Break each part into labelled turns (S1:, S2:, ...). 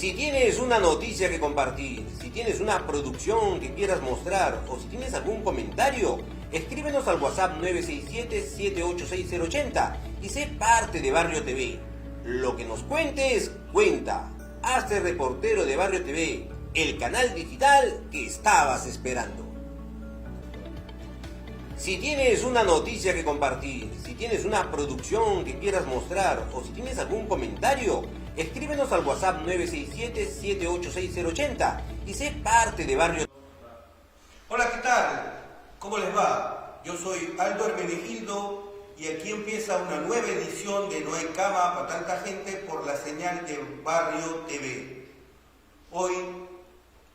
S1: Si tienes una noticia que compartir, si tienes una producción que quieras mostrar o si tienes algún comentario, escríbenos al WhatsApp 967-786080 y sé parte de Barrio TV. Lo que nos cuentes, cuenta. Hazte reportero de Barrio TV, el canal digital que estabas esperando. Si tienes una noticia que compartir, si tienes una producción que quieras mostrar o si tienes algún comentario, escríbenos al WhatsApp 967-786080 y sé parte de Barrio.
S2: Hola, ¿qué tal? ¿Cómo les va? Yo soy Aldo Hermenegildo y aquí empieza una nueva edición de No hay cama para tanta gente por la señal de Barrio TV. Hoy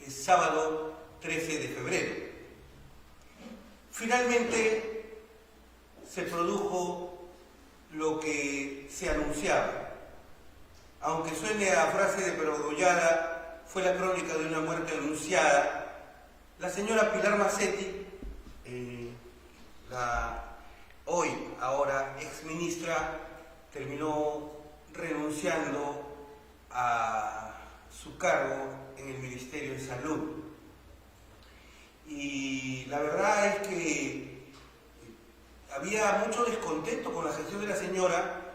S2: es sábado 13 de febrero. Finalmente se produjo lo que se anunciaba. Aunque suene a frase de perogrullada, fue la crónica de una muerte anunciada. La señora Pilar Mazzetti, ahora exministra, terminó renunciando a su cargo en el Ministerio de Salud. Y la verdad es que había mucho descontento con la gestión de la señora,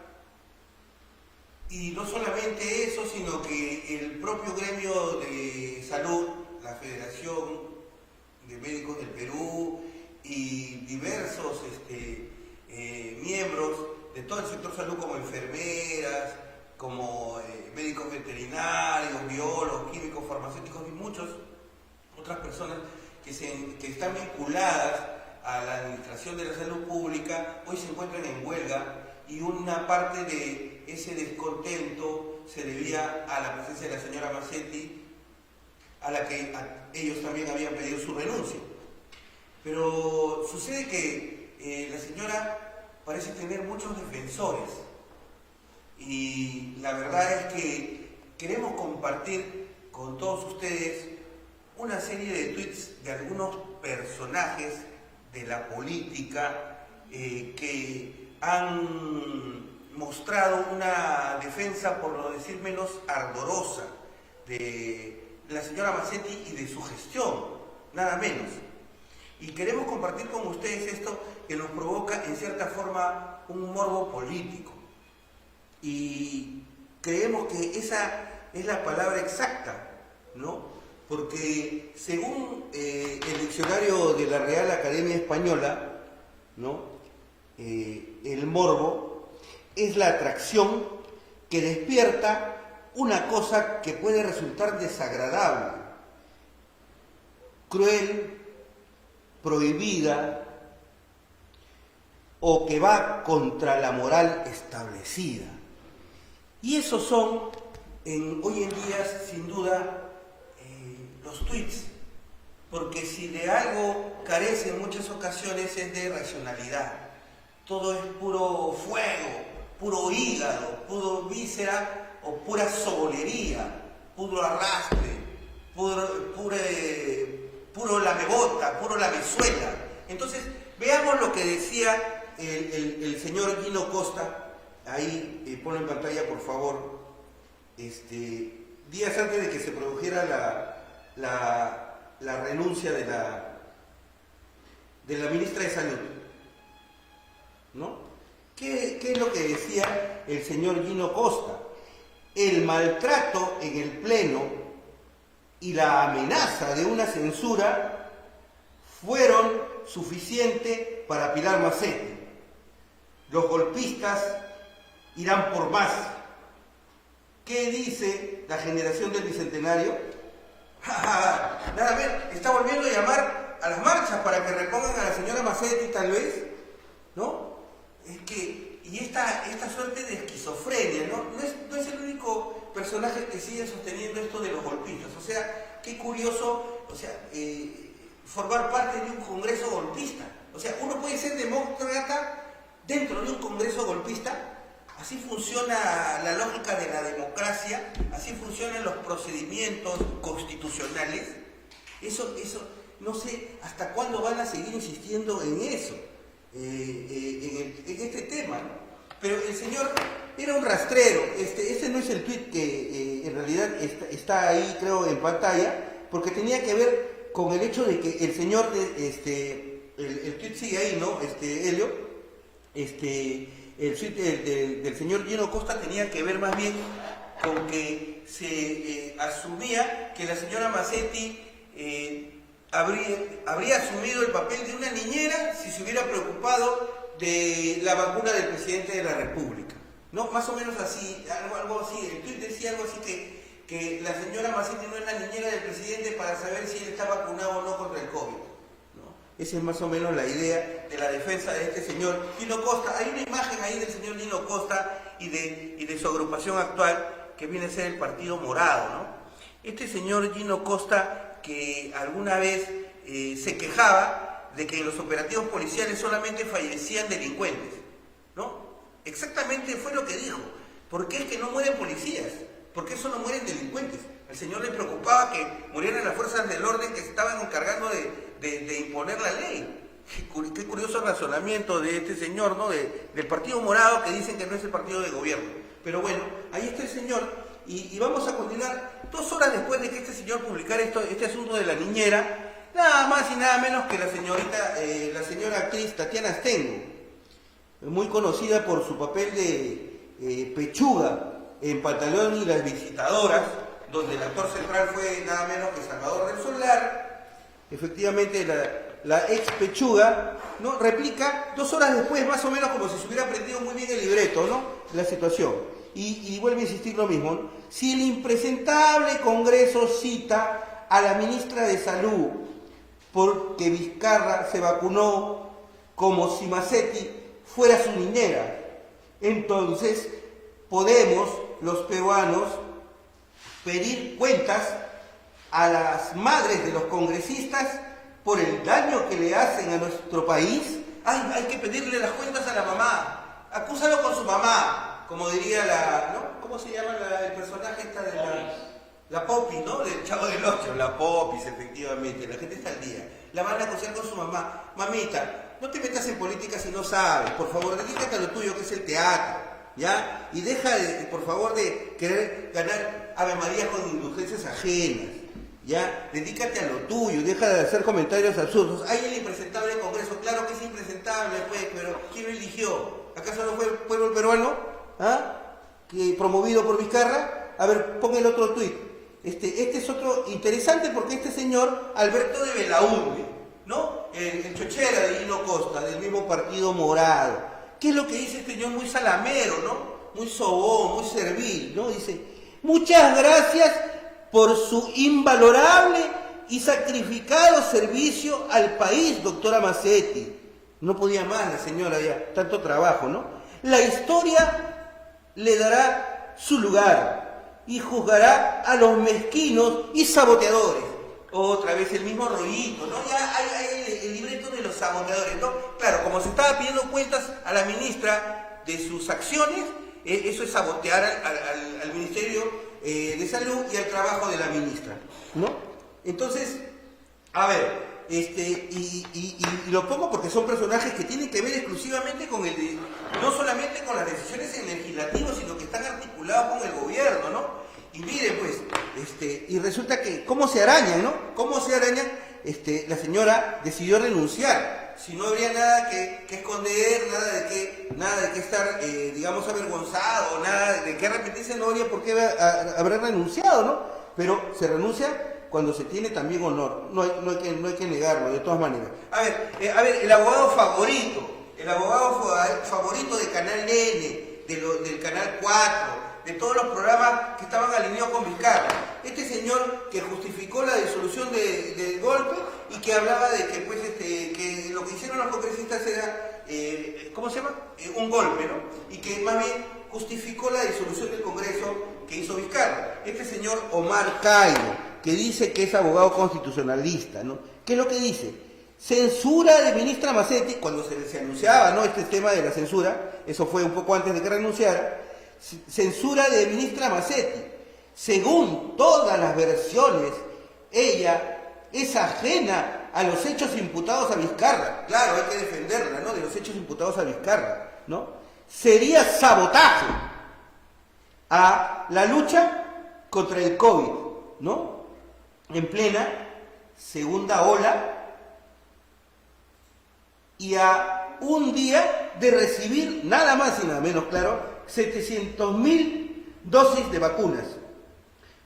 S2: y no solamente eso, sino que el propio gremio de salud, la Federación de Médicos del Perú y diversos miembros de todo el sector salud, como enfermeras, como médicos veterinarios, biólogos, químicos, farmacéuticos y muchas otras personas que están vinculadas a la administración de la salud pública, hoy se encuentran en huelga, y una parte de ese descontento se debía a la presencia de la señora Mazzetti, a la que ellos también habían pedido su renuncia. Pero sucede que la señora parece tener muchos defensores, y la verdad es que queremos compartir con todos ustedes una serie de tweets de algunos personajes de la política que han mostrado una defensa, por no decir menos, ardorosa de la señora Mazzetti y de su gestión, nada menos. Y queremos compartir con ustedes esto que nos provoca en cierta forma un morbo político. Y creemos que esa es la palabra exacta, ¿no? Porque según el diccionario de la Real Academia Española, ¿no? El morbo es la atracción que despierta una cosa que puede resultar desagradable, cruel, prohibida o que va contra la moral establecida. Y esos son, hoy en día, sin duda, los tweets, porque si de algo carece en muchas ocasiones es de racionalidad. Todo es puro fuego, puro hígado, puro víscera o pura sobolería, puro arrastre, puro lamebota, puro lamezuela. Entonces, veamos lo que decía el señor Gino Costa. Ahí, ponlo en pantalla, por favor. Días antes de que se produjera la renuncia de la ministra de Salud, ¿no? ¿Qué es lo que decía el señor Gino Costa? El maltrato en el Pleno y la amenaza de una censura fueron suficientes para Pilar Mazzetti. Los golpistas irán por más. ¿Qué dice la generación del Bicentenario? Nada, ver, está volviendo a llamar a las marchas para que repongan a la señora Mazzetti, tal vez, ¿no? Es que, y esta suerte de esquizofrenia, ¿no? No es el único personaje que sigue sosteniendo esto de los golpistas. O sea, qué curioso, o sea, formar parte de un congreso golpista. O sea, uno puede ser demócrata dentro de un congreso golpista. Así funciona la lógica de la democracia, así funcionan los procedimientos constitucionales. Eso, no sé hasta cuándo van a seguir insistiendo en eso, en este tema, ¿no? pero el señor era un rastrero. Este no es el tuit que en realidad está ahí, creo, en pantalla, porque tenía que ver con el hecho de que el señor, el tuit sigue ahí, ¿no? Helio, el tuit del señor Gino Costa tenía que ver más bien con que se asumía que la señora Macetti habría asumido el papel de una niñera si se hubiera preocupado de la vacuna del presidente de la República, ¿no? Más o menos así, algo así. El tuit decía algo así que la señora Macetti no es la niñera del presidente para saber si él está vacunado o no contra el COVID, ¿no? Esa es más o menos la idea de la defensa de este señor Gino Costa. Hay una imagen ahí del señor Gino Costa y de su agrupación actual, que viene a ser el Partido Morado, ¿no? Este señor Gino Costa, que alguna vez se quejaba de que en los operativos policiales solamente fallecían delincuentes, ¿no? Exactamente fue lo que dijo. ¿Por qué es que no mueren policías? ¿Por qué solo mueren delincuentes? Al señor le preocupaba que murieran las fuerzas del orden que se estaban encargando de imponer la ley. Qué curioso razonamiento de este señor, ¿no? Del Partido Morado, que dicen que no es el partido de gobierno. Pero bueno, ahí está el señor, y vamos a continuar 2 horas después de que este señor publicara este asunto de la niñera, nada más y nada menos que la señora actriz Tatiana Astengo, muy conocida por su papel de Pechuga en Pantalón y las Visitadoras, donde el actor central fue nada menos que Salvador del Solar. Efectivamente, la ex Pechuga, ¿no? Replica 2 horas después, más o menos, como si se hubiera aprendido muy bien el libreto, ¿no? La situación. Y vuelve a insistir lo mismo, ¿no? Si el impresentable Congreso cita a la ministra de Salud porque Vizcarra se vacunó como si Macetti fuera su niñera, entonces podemos, los peruanos, pedir cuentas a las madres de los congresistas por el daño que le hacen a nuestro país. Hay que pedirle las cuentas a la mamá. Acúsalo con su mamá. Como diría ¿no? ¿Cómo se llama el personaje esta de la Popis, ¿no? Del Chavo del Ocho, la Popis, efectivamente, la gente está al día. La van a acusar con su mamá. Mamita, no te metas en política si no sabes, por favor, dedícate a lo tuyo, que es el teatro, ¿ya? Y deja, por favor, de querer ganar Ave María con indulgencias ajenas, ¿ya? Dedícate a lo tuyo, deja de hacer comentarios absurdos. Hay el impresentable Congreso, claro que es impresentable, pues, pero ¿quién lo eligió? ¿Acaso no fue el pueblo peruano? ¿Ah? Que promovido por Vizcarra. A ver, pon el otro tuit. Este es otro interesante porque este señor, Alberto de Belaúnde, ¿no? El chochera de Gino Costa, del mismo Partido Morado. ¿Qué es lo que dice este señor? Muy salamero, ¿no? Muy sobón, muy servil, ¿no? Dice, muchas gracias por su invalorable y sacrificado servicio al país, doctora Macetti. No podía más la señora ya, tanto trabajo, ¿no? La historia le dará su lugar y juzgará a los mezquinos y saboteadores. Otra vez el mismo rollito, ¿no? Ya hay el libreto de los saboteadores, ¿no? Claro, como se estaba pidiendo cuentas a la ministra de sus acciones, eso es sabotear al Ministerio de Salud y al trabajo de la ministra, ¿no? Entonces, a ver, y lo pongo porque son personajes que tienen que ver exclusivamente con no solamente con las decisiones en legislativo, sino que están articulados con el gobierno, ¿no? Y miren, pues, y resulta que, ¿cómo se arañan, no? ¿Cómo se arañan? La señora decidió renunciar. Si no habría nada que esconder, nada de que estar, digamos, avergonzado, nada de que arrepentirse, no habría por qué haber renunciado, ¿no? Pero se renuncia cuando se tiene también honor. No hay que negarlo, de todas maneras. A ver, el abogado favorito de Canal N, del Canal 4, de todos los programas que estaban alineados con Vizcarra. Este señor que justificó la disolución del golpe y que hablaba de que, pues, que lo que hicieron los congresistas era, ¿cómo se llama? Un golpe, ¿no? Y que más bien justificó la disolución del Congreso que hizo Vizcarra. Este señor Omar Cairo, que dice que es abogado constitucionalista, ¿no? ¿Qué es lo que dice? Censura de ministra Macetti, cuando se anunciaba, ¿no? Este tema de la censura, eso fue un poco antes de que renunciara. Censura de ministra Macetti. Según todas las versiones, ella es ajena a los hechos imputados a Vizcarra. Claro, hay que defenderla, ¿no? De los hechos imputados a Vizcarra, ¿no? sería sabotaje a la lucha contra el COVID, ¿no? En plena segunda ola y a un día de recibir nada más y nada menos, claro, 700.000 dosis de vacunas.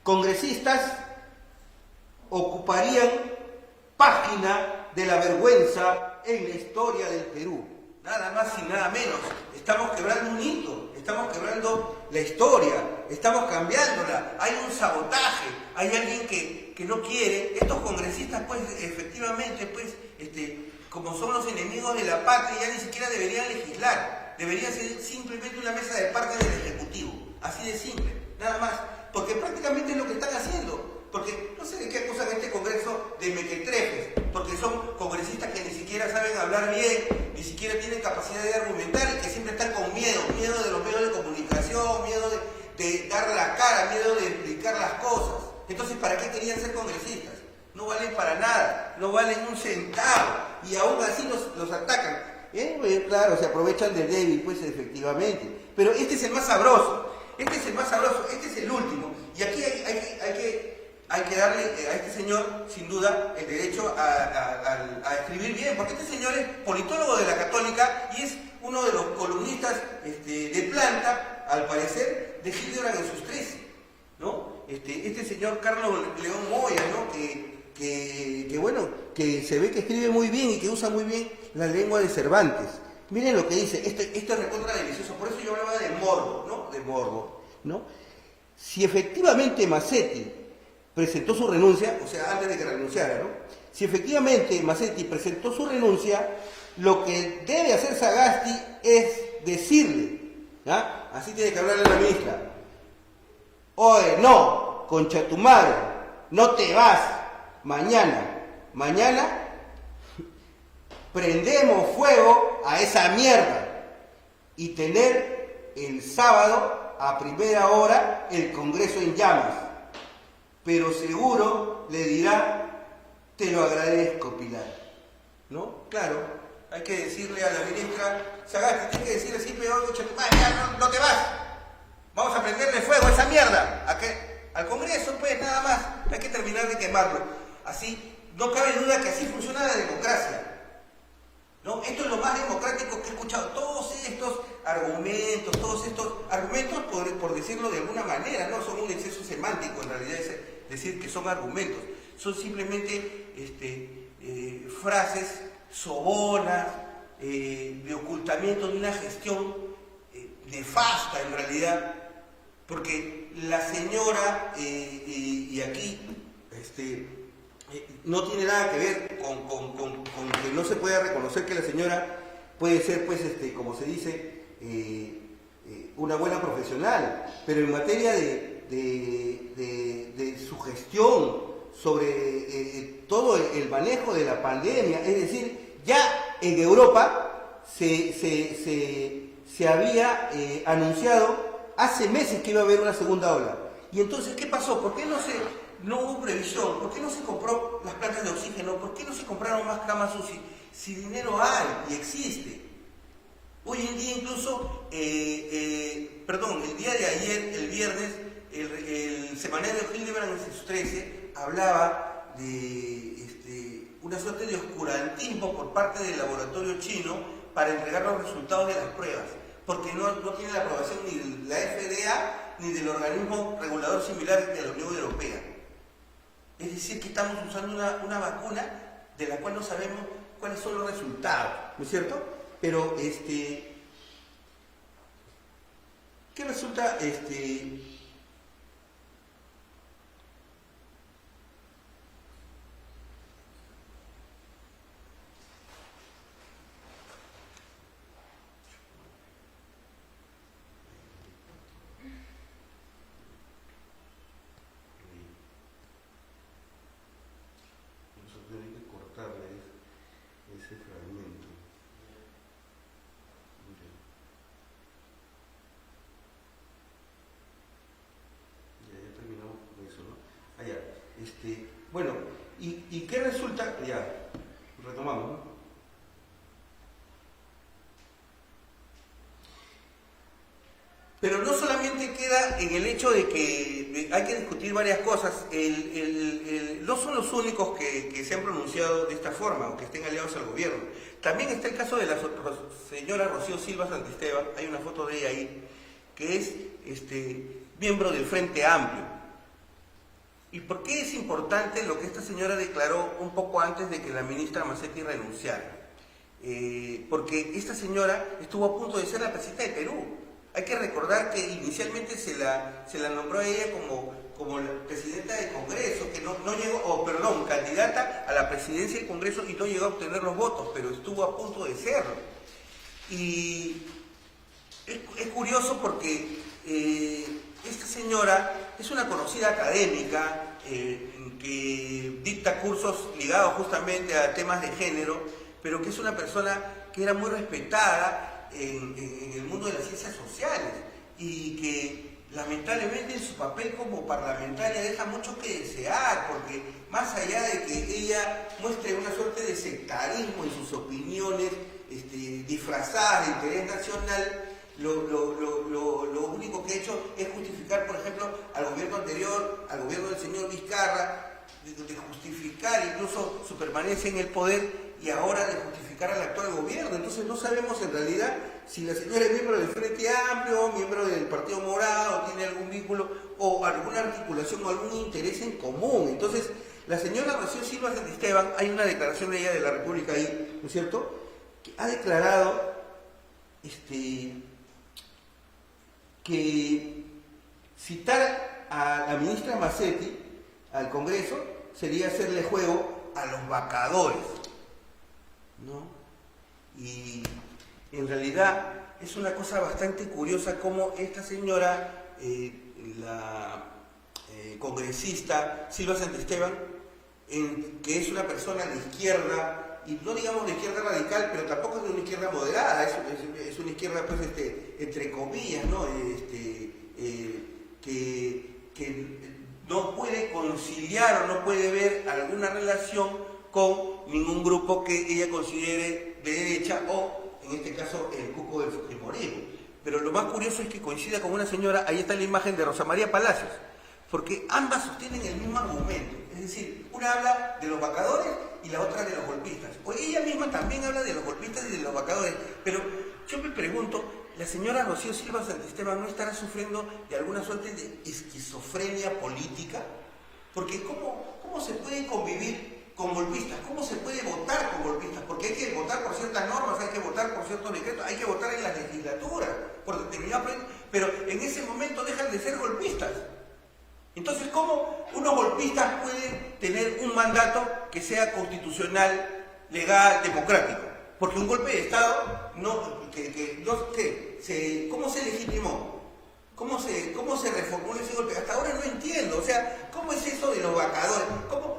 S2: Congresistas ocuparían página de la vergüenza en la historia del Perú. Nada más y nada menos. Estamos quebrando un hito, estamos quebrando la historia, estamos cambiándola. Hay un sabotaje, hay alguien que no quiere. Estos congresistas, pues, efectivamente, pues, como son los enemigos de la patria, ya ni siquiera deberían legislar. Deberían ser simplemente una mesa de parte del Ejecutivo. Así de simple, nada más. Porque prácticamente es lo que están haciendo. Porque no sé de qué acusan a este Congreso de mequetrefes, porque son congresistas que ni siquiera saben hablar bien, ni siquiera tienen capacidad de argumentar y que siempre están con miedo de los medios de comunicación, miedo de dar la cara, miedo de explicar las cosas. Entonces, ¿para qué querían ser congresistas? No valen para nada, no valen un centavo y aún así los atacan. Claro, se aprovechan del débil, pues efectivamente. Pero este es el más sabroso, este es el último. Y aquí hay que darle a este señor, sin duda, el derecho a escribir bien, porque este señor es politólogo de la Católica y es uno de los columnistas de planta, al parecer, de Hildebrand en sus 13, ¿no? Este señor Carlos León Moya, ¿no? Que se ve que escribe muy bien y que usa muy bien la lengua de Cervantes. Miren lo que dice, esto es recontra delicioso, por eso yo hablaba de morbo, ¿no? De morbo, ¿no? Si efectivamente Massetti presentó su renuncia, o sea, antes de que renunciara, ¿no? Si efectivamente Massetti presentó su renuncia, lo que debe hacer Sagasti es decirle, ¿ya? Así tiene que hablarle a la ministra: oye, no, concha tu madre, no te vas, mañana prendemos fuego a esa mierda y tener el sábado a primera hora el Congreso en llamas. Pero seguro le dirá: te lo agradezco, Pilar, ¿no? Claro, hay que decirle a la ministra Sagasti, tiene que decirle así: pero no te vas, vamos a prenderle fuego a esa mierda, al Congreso, pues, nada más, hay que terminar de quemarlo. Así, no cabe duda que así funciona la democracia, ¿no? Esto es lo más democrático que he escuchado. Todos estos argumentos, por decirlo de alguna manera, no son un exceso semántico, en realidad es decir que son argumentos, son simplemente frases sobonas, de ocultamiento de una gestión nefasta en realidad, porque la señora, y aquí no tiene nada que ver con que no se pueda reconocer que la señora puede ser, pues, como se dice, una buena profesional, pero en materia de su gestión sobre todo el manejo de la pandemia, es decir, ya en Europa se había anunciado hace meses que iba a haber una segunda ola. Y entonces, ¿qué pasó? ¿Por qué no hubo previsión? ¿Por qué no se compró las plantas de oxígeno? ¿Por qué no se compraron más camas UCI? Si dinero hay y existe. Hoy en día incluso, el día de ayer, el viernes, el semanario Hildebrand en sus 13 hablaba de una suerte de oscurantismo por parte del laboratorio chino para entregar los resultados de las pruebas, porque no tiene la aprobación ni de la FDA ni del organismo regulador similar de la Unión Europea. Es decir, que estamos usando una vacuna de la cual no sabemos cuáles son los resultados, ¿no es cierto? Pero, ¿qué resulta? Hay que cortarle ese fragmento. Ya terminamos con eso, ¿no? Bueno, ¿y qué resulta? Ya, retomamos, ¿no? Pero no solamente queda en el hecho de que hay que discutir varias cosas, no son los únicos que se han pronunciado de esta forma o que estén aliados al gobierno. También está el caso de la señora Rocío Silva Santisteban, hay una foto de ella ahí, que es miembro del Frente Amplio. ¿Y por qué es importante lo que esta señora declaró un poco antes de que la ministra Macetti renunciara? Porque esta señora estuvo a punto de ser la presidenta de Perú. Hay que recordar que inicialmente se la nombró a ella como la presidenta del Congreso, que no llegó, candidata a la presidencia del Congreso y no llegó a obtener los votos, pero estuvo a punto de serlo. Y es curioso porque esta señora es una conocida académica que dicta cursos ligados justamente a temas de género, pero que es una persona que era muy respetada en el mundo de las ciencias sociales y que lamentablemente en su papel como parlamentaria deja mucho que desear, porque más allá de que ella muestre una suerte de sectarismo en sus opiniones disfrazadas de interés nacional, lo único que ha hecho es justificar, por ejemplo, al gobierno anterior, al gobierno del señor Vizcarra, de justificar incluso su permanencia en el poder y ahora de justificar al actual gobierno. Entonces no sabemos en realidad si la señora es miembro del Frente Amplio, miembro del Partido Morado, tiene algún vínculo o alguna articulación o algún interés en común. Entonces, la señora Rocío Silva Santisteban, hay una declaración de ella de la República ahí, ¿no es cierto?, que ha declarado que citar a la ministra Macetti al Congreso sería hacerle juego a los vacadores, ¿no? Y en realidad es una cosa bastante curiosa cómo esta señora, la congresista Silva Santisteban, que es una persona de izquierda, y no digamos de izquierda radical, pero tampoco es de una izquierda moderada, es una izquierda pues entre comillas, ¿no? Que no puede conciliar o no puede ver alguna relación con ningún grupo que ella considere de derecha o, en este caso, el cuco del fujimorismo. Pero lo más curioso es que coincida con una señora, ahí está la imagen de Rosa María Palacios, porque ambas sostienen el mismo argumento, es decir, una habla de los vacadores y la otra de los golpistas. O ella misma también habla de los golpistas y de los vacadores, pero yo me pregunto, ¿la señora Rocío Silva Santisteban no estará sufriendo de alguna suerte de esquizofrenia política? Porque ¿cómo se puede convivir con golpistas? ¿Cómo se puede votar con golpistas? Porque hay que votar por ciertas normas, hay que votar por ciertos decretos, hay que votar en las legislaturas, por determinado proyecto, pero en ese momento dejan de ser golpistas. Entonces, ¿cómo unos golpistas pueden tener un mandato que sea constitucional, legal, democrático? Porque un golpe de Estado, ¿cómo se legitimó? ¿Cómo se reformuló ese golpe? Hasta ahora no entiendo. O sea, ¿cómo es eso de los vacadores?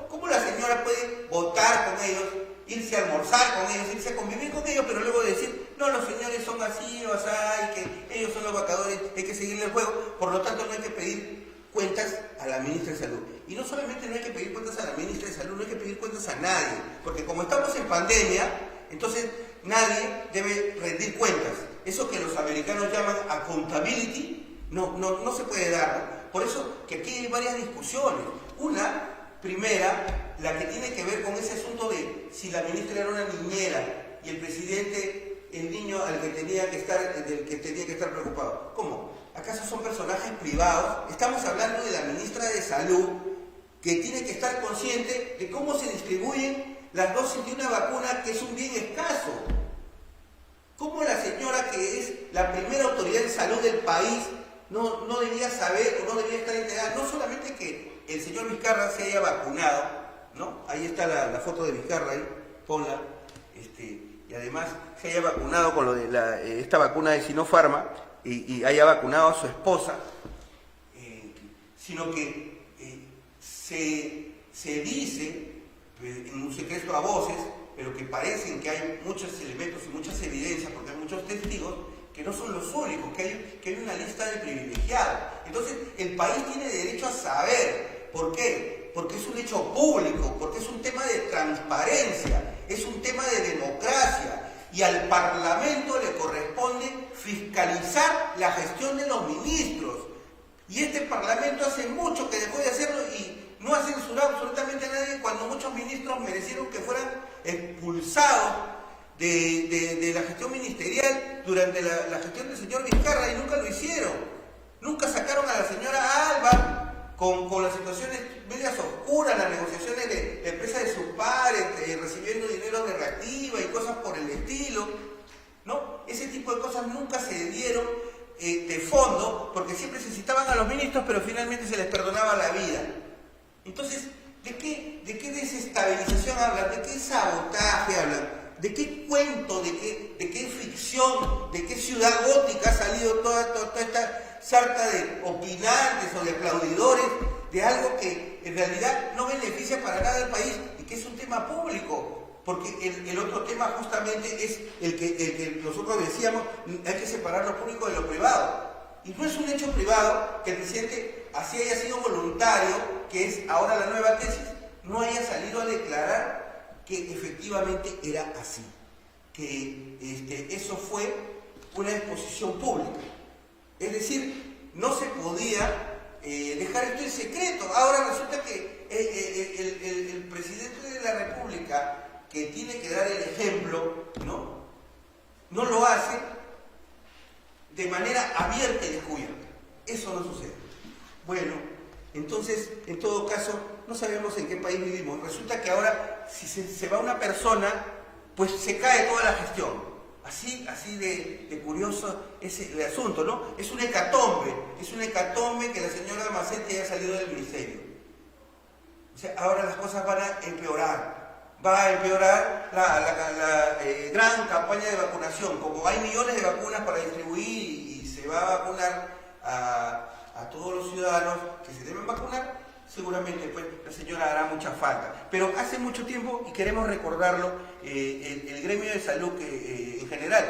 S2: ¿Cómo la señora puede votar con ellos, irse a almorzar con ellos, irse a convivir con ellos, pero luego decir, no, los señores son así o así, y que ellos son los vacadores, hay que seguirle el juego, por lo tanto no hay que pedir cuentas a la ministra de Salud? Y no solamente no hay que pedir cuentas a la ministra de Salud, no hay que pedir cuentas a nadie, porque como estamos en pandemia, entonces nadie debe rendir cuentas. Eso que los americanos llaman accountability no se puede dar, ¿no? Por eso que aquí hay varias discusiones. Una, primera, la que tiene que ver con ese asunto de si la ministra era una niñera y el presidente el niño del que tenía que estar preocupado. ¿Cómo? ¿Acaso son personajes privados? Estamos hablando de la ministra de Salud, que tiene que estar consciente de cómo se distribuyen las dosis de una vacuna que es un bien escaso. ¿Cómo la señora, que es la primera autoridad de salud del país, no debía saber o no debía estar enterada? No solamente que el señor Vizcarra se haya vacunado, ¿no? Ahí está la foto de Vizcarra, ahí, ponla, y además se haya vacunado con lo de esta vacuna de Sinopharma y haya vacunado a su esposa, sino que se dice en un secreto a voces, pero que parecen que hay muchos elementos y muchas evidencias, porque hay muchos testigos, que no son los únicos, que hay una lista de privilegiados. Entonces, el país tiene derecho a saber. ¿Por qué? Porque es un hecho público, porque es un tema de transparencia, es un tema de democracia, y al Parlamento le corresponde fiscalizar la gestión de los ministros. Y este Parlamento hace mucho que dejó de hacerlo y no ha censurado absolutamente a nadie cuando muchos ministros merecieron que fueran expulsados de la gestión ministerial durante la gestión del señor Vizcarra y nunca lo hicieron. Nunca sacaron a la señora Alba con las situaciones medias oscuras, las negociaciones de la empresa de sus padres, recibiendo dinero de reactiva y cosas por el estilo, ¿no? Ese tipo de cosas nunca se dieron de fondo, porque siempre se citaban a los ministros, pero finalmente se les perdonaba la vida. Entonces, ¿de qué desestabilización hablan? ¿De qué sabotaje hablan? ¿De qué cuento? ¿De qué ficción? ¿De qué ciudad gótica ha salido toda esta sarta de opinantes o de aplaudidores de algo que en realidad no beneficia para nada al país y que es un tema público? Porque el otro tema justamente es el que nosotros decíamos, hay que separar lo público de lo privado. Y no es un hecho privado que el presidente, así haya sido voluntario, que es ahora la nueva tesis, no haya salido a declarar que efectivamente era así. Que eso fue una exposición pública. Es decir, no se podía dejar esto en secreto. Ahora resulta que el presidente de la República, que tiene que dar el ejemplo, no lo hace de manera abierta y descubierta. Eso no sucede. Bueno, entonces, en todo caso, no sabemos en qué país vivimos. Resulta que ahora, si se va una persona, pues se cae toda la gestión. Así de curioso es el asunto, ¿no? Es una hecatombe que la señora Macetti haya salido del ministerio. O sea, ahora las cosas van a empeorar. Va a empeorar la gran campaña de vacunación. Como hay millones de vacunas para distribuir y se va a vacunar a todos los ciudadanos que se deben vacunar, seguramente pues, la señora hará mucha falta. Pero hace mucho tiempo, y queremos recordarlo, el gremio de salud en general,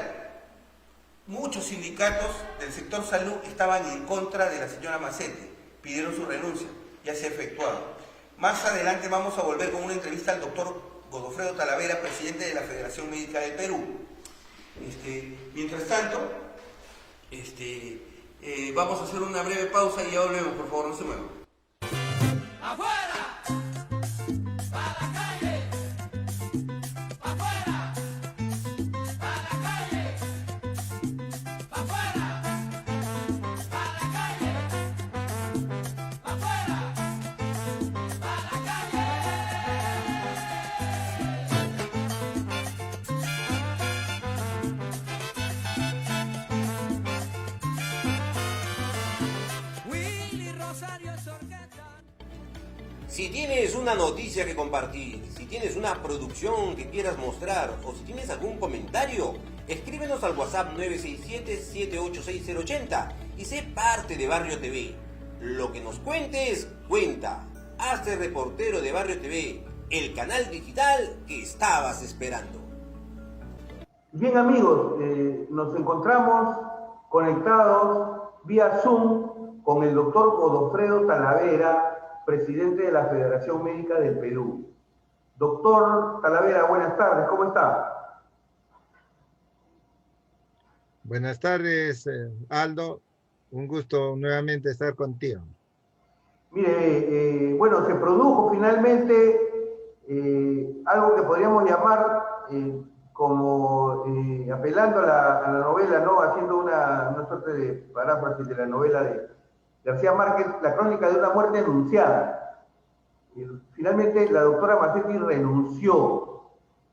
S2: muchos sindicatos del sector salud estaban en contra de la señora Macetti, pidieron su renuncia, ya se ha efectuado. Más adelante vamos a volver con una entrevista al doctor Godofredo Talavera, presidente de la Federación Médica del Perú. Mientras tanto, vamos a hacer una breve pausa y ya volvemos, por favor, no se muevan.
S3: ¡Afuera! ¡Para la calle! ¡Afuera! ¡Para la calle! ¡Afuera! ¡Para la calle! ¡Afuera! ¡Para la calle! Willy Rosario Sorqueta.
S1: Si tienes una noticia que compartir, si tienes una producción que quieras mostrar o si tienes algún comentario, escríbenos al WhatsApp 967-786080 y sé parte de Barrio TV. Lo que nos cuentes, cuenta. Hazte reportero de Barrio TV, el canal digital que estabas esperando.
S2: Bien amigos, nos encontramos conectados vía Zoom con el doctor Godofredo Talavera, presidente de la Federación Médica del Perú. Doctor Talavera, buenas tardes, ¿cómo está?
S4: Buenas tardes, Aldo. Un gusto nuevamente estar contigo.
S2: Mire, bueno, se produjo finalmente algo que podríamos llamar como apelando a la novela, ¿no? Haciendo una suerte de paráfrasis de la novela de García Márquez, La crónica de una muerte anunciada. Finalmente la doctora Macetti renunció.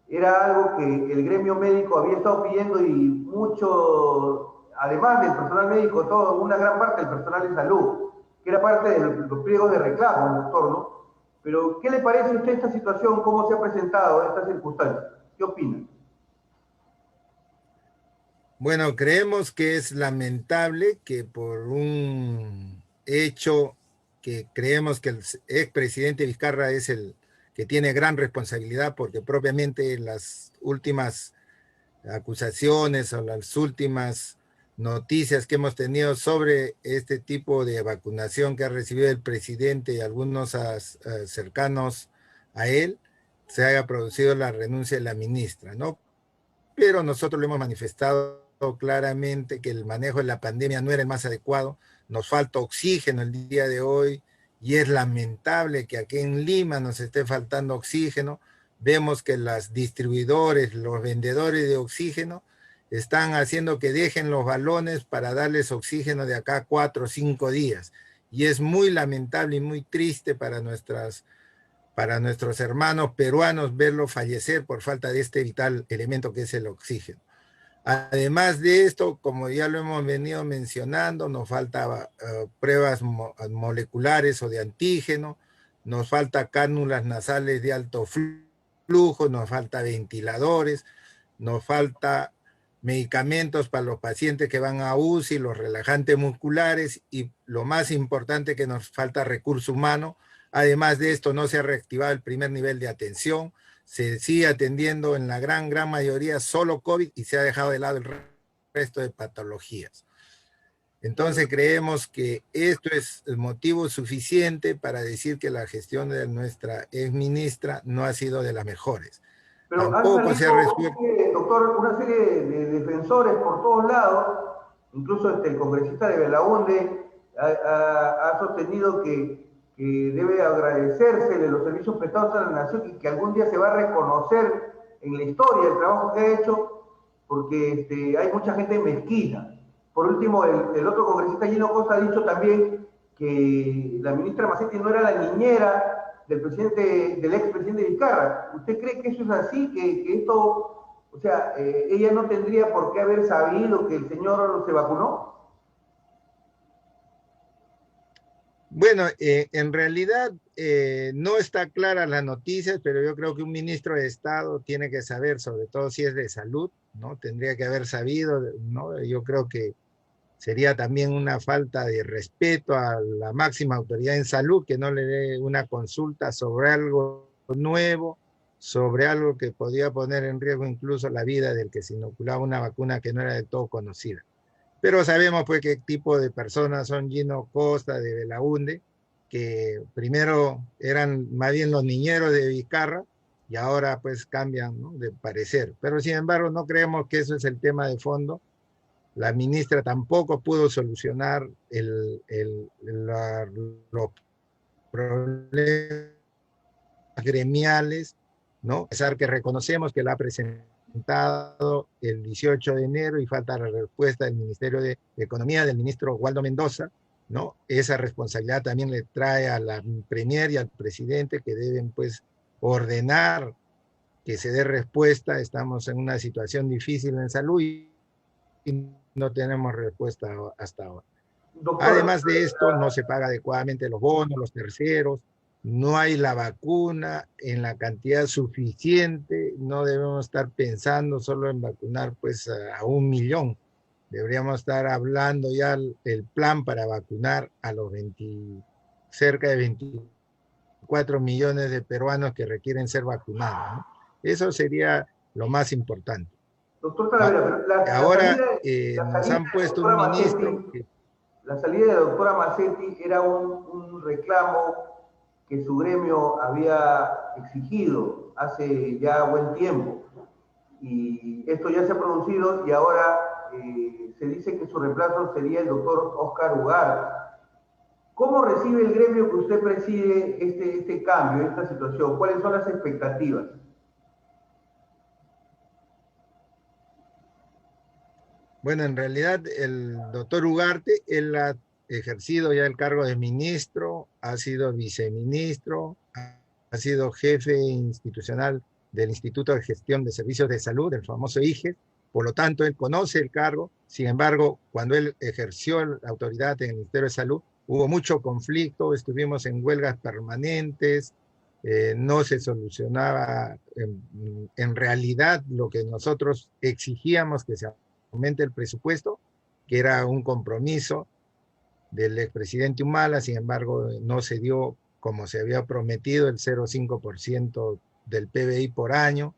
S2: Era algo que el gremio médico había estado pidiendo y mucho, además del personal médico, una gran parte del personal de salud, que era parte de los pliegos de reclamo, doctor, ¿no? Pero, ¿qué le parece a usted esta situación? ¿Cómo se ha presentado esta circunstancia? ¿Qué opina?
S4: Bueno, creemos que es lamentable que por un hecho que creemos que el expresidente Vizcarra es el que tiene gran responsabilidad, porque propiamente las últimas acusaciones o las últimas noticias que hemos tenido sobre este tipo de vacunación que ha recibido el presidente y algunos cercanos a él, se haya producido la renuncia de la ministra, ¿no? Pero nosotros lo hemos manifestado claramente que el manejo de la pandemia no era el más adecuado. Nos falta oxígeno el día de hoy y es lamentable que aquí en Lima nos esté faltando oxígeno. Vemos que los distribuidores, los vendedores de oxígeno están haciendo que dejen los balones para darles oxígeno de acá a 4 o 5 días. Y es muy lamentable y muy triste para nuestros hermanos peruanos verlos fallecer por falta de este vital elemento que es el oxígeno. Además de esto, como ya lo hemos venido mencionando, nos falta pruebas moleculares o de antígeno, nos falta cánulas nasales de alto flujo, nos falta ventiladores, nos falta medicamentos para los pacientes que van a UCI, los relajantes musculares y lo más importante que nos falta recurso humano. Además de esto, no se ha reactivado el primer nivel de atención, se sigue atendiendo en la gran mayoría solo COVID y se ha dejado de lado el resto de patologías. Entonces creemos que esto es el motivo suficiente para decir que la gestión de nuestra exministra no ha sido de las mejores.
S5: Pero
S4: Tampoco se ha resuelto.
S5: doctor, una serie de defensores por todos lados, incluso el congresista de Belaúnde ha sostenido que debe agradecérsele los servicios prestados a la nación y que algún día se va a reconocer en la historia el trabajo que ha hecho, porque hay mucha gente mezquina. Por último, el otro congresista Gino Costa ha dicho también que la ministra Macetti no era la niñera del expresidente Vizcarra. ¿Usted cree que eso es así? Que esto, o sea, ella no tendría por qué haber sabido que el señor se vacunó?
S4: Bueno, en realidad no está clara las noticias, pero yo creo que un ministro de Estado tiene que saber, sobre todo si es de salud, ¿no? Tendría que haber sabido, ¿no? Yo creo que sería también una falta de respeto a la máxima autoridad en salud que no le dé una consulta sobre algo nuevo, sobre algo que podía poner en riesgo incluso la vida del que se inoculaba una vacuna que no era del todo conocida. Pero sabemos pues qué tipo de personas son Gino Costa de Belaúnde, que primero eran más bien los niñeros de Vizcarra y ahora pues cambian, ¿no?, de parecer. Pero sin embargo no creemos que eso es el tema de fondo. La ministra tampoco pudo solucionar los problemas gremiales, ¿no? A pesar que reconocemos que la ha presentado el 18 de enero y falta la respuesta del Ministerio de Economía, del ministro Waldo Mendoza, ¿no? Esa responsabilidad también le trae a la Premier y al presidente, que deben pues ordenar que se dé respuesta. Estamos en una situación difícil en salud y no tenemos respuesta hasta ahora.
S5: Doctor,
S4: además de esto, no se paga adecuadamente los bonos, los terceros, no hay la vacuna en la cantidad suficiente, no debemos estar pensando solo en vacunar pues a 1 millón, deberíamos estar hablando ya el plan para vacunar a los cerca de 24 millones de peruanos que requieren ser vacunados, ¿no? Eso sería lo más importante.
S5: Doctor Talavera,
S4: ahora nos han puesto un ministro que...
S5: La salida de la doctora Macetti era un reclamo que su gremio había exigido hace ya buen tiempo. Y esto ya se ha producido y ahora se dice que su reemplazo sería el doctor Óscar Ugarte. ¿Cómo recibe el gremio que usted preside este cambio, esta situación? ¿Cuáles son las expectativas?
S4: Bueno, en realidad el doctor Ugarte, él ha ejercido ya el cargo de ministro, ha sido viceministro, ha sido jefe institucional del Instituto de Gestión de Servicios de Salud, el famoso IGES, por lo tanto él conoce el cargo. Sin embargo, cuando él ejerció la autoridad en el Ministerio de Salud, hubo mucho conflicto, estuvimos en huelgas permanentes, no se solucionaba en realidad lo que nosotros exigíamos, que se aumente el presupuesto, que era un compromiso del expresidente Humala. Sin embargo, no se dio como se había prometido, el 0,5% del PBI por año.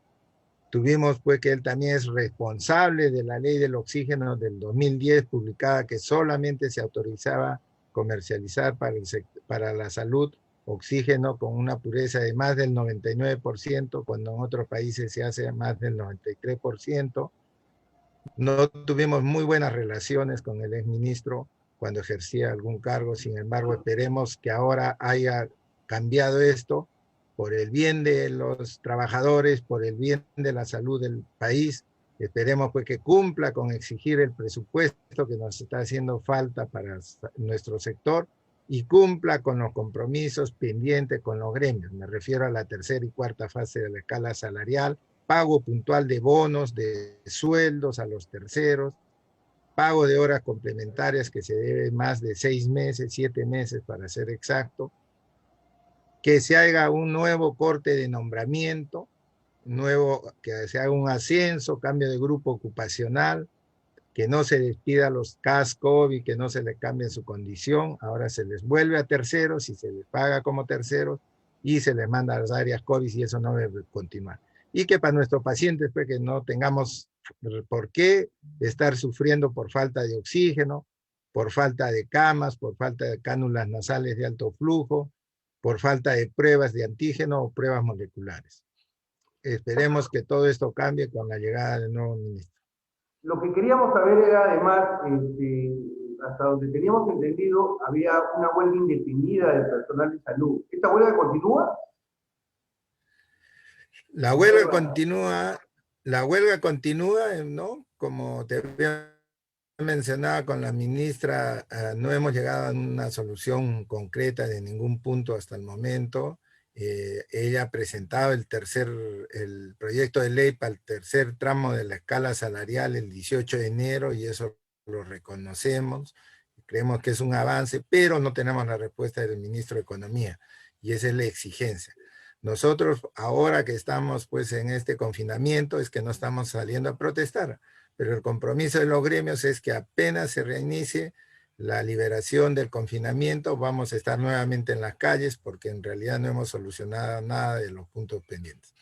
S4: Tuvimos pues que él también es responsable de la ley del oxígeno del 2010, publicada, que solamente se autorizaba comercializar para la salud oxígeno con una pureza de más del 99%, cuando en otros países se hace más del 93%. No tuvimos muy buenas relaciones con el exministro cuando ejercía algún cargo, sin embargo, esperemos que ahora haya cambiado esto por el bien de los trabajadores, por el bien de la salud del país. Esperemos pues que cumpla con exigir el presupuesto que nos está haciendo falta para nuestro sector y cumpla con los compromisos pendientes con los gremios. Me refiero a la tercera y cuarta fase de la escala salarial, pago puntual de bonos, de sueldos a los terceros, pago de horas complementarias que se debe más de 6 meses, 7 meses para ser exacto, que se haga un nuevo corte de nombramiento, que se haga un ascenso, cambio de grupo ocupacional, que no se despida a los CAS COVID, que no se les cambie su condición, ahora se les vuelve a terceros y se les paga como terceros y se les manda a las áreas COVID y eso no debe continuar. Y que para nuestros pacientes, pues que no tengamos por qué estar sufriendo por falta de oxígeno, por falta de camas, por falta de cánulas nasales de alto flujo, por falta de pruebas de antígeno o pruebas moleculares. Esperemos que todo esto cambie con la llegada del nuevo ministro.
S5: Lo que queríamos saber era, además, hasta donde teníamos entendido, había una huelga indefinida del personal de salud. ¿Esta huelga continúa?
S4: La huelga continúa, ¿no? Como te había mencionado con la ministra, no hemos llegado a una solución concreta de ningún punto hasta el momento. Ella ha presentado el proyecto de ley para el tercer tramo de la escala salarial el 18 de enero y eso lo reconocemos. Creemos que es un avance, pero no tenemos la respuesta del ministro de Economía y esa es la exigencia. Nosotros ahora que estamos pues en este confinamiento es que no estamos saliendo a protestar, pero el compromiso de los gremios es que apenas se reinicie la liberación del confinamiento, vamos a estar nuevamente en las calles porque en realidad no hemos solucionado nada de los puntos pendientes.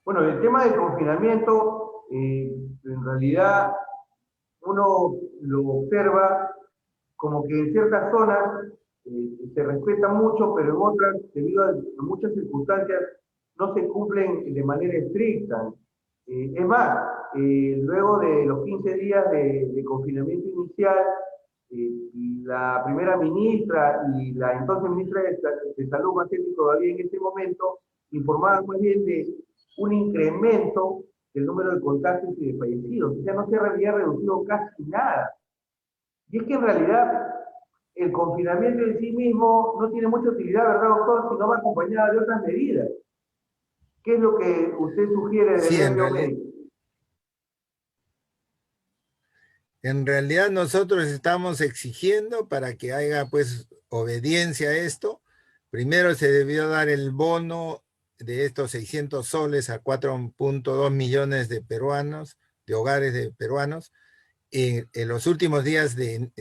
S5: Bueno, el tema del confinamiento, en realidad uno lo observa como que en ciertas zonas se respeta mucho, pero en otras, debido a muchas circunstancias, no se cumplen de manera estricta. Es más, luego de los 15 días de confinamiento inicial, la primera ministra y la entonces ministra de Salud, Macete, todavía en ese momento, informaban más bien de un incremento del número de contagios y de fallecidos. O sea, no se había reducido casi nada. Y es que en realidad el confinamiento en sí mismo no tiene mucha utilidad, ¿verdad, doctor? Si no va acompañado de otras medidas. ¿Qué es lo que usted sugiere
S4: Sí,
S5: del gremio médico?
S4: En realidad nosotros estamos exigiendo para que haya pues obediencia a esto. Primero se debió dar el bono de estos 600 soles a 4.2 millones de peruanos, de hogares de peruanos, en los últimos días de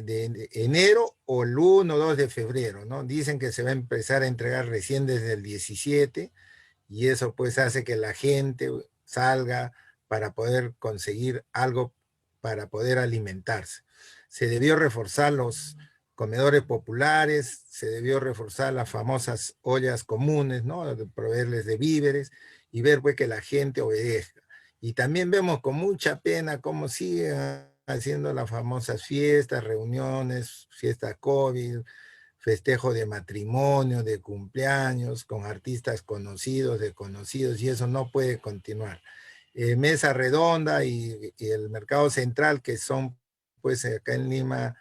S4: enero o el 1 o 2 de febrero, ¿no? Dicen que se va a empezar a entregar recién desde el 17 y eso pues hace que la gente salga para poder conseguir algo para poder alimentarse. Se debió reforzar los comedores populares, se debió reforzar las famosas ollas comunes, ¿no? De proveerles de víveres y ver pues que la gente obedezca. Y también vemos con mucha pena cómo siguen haciendo las famosas fiestas, reuniones, fiesta COVID, festejo de matrimonio, de cumpleaños, con artistas conocidos, desconocidos, y eso no puede continuar. Mesa Redonda y el Mercado Central, que son pues acá en Lima,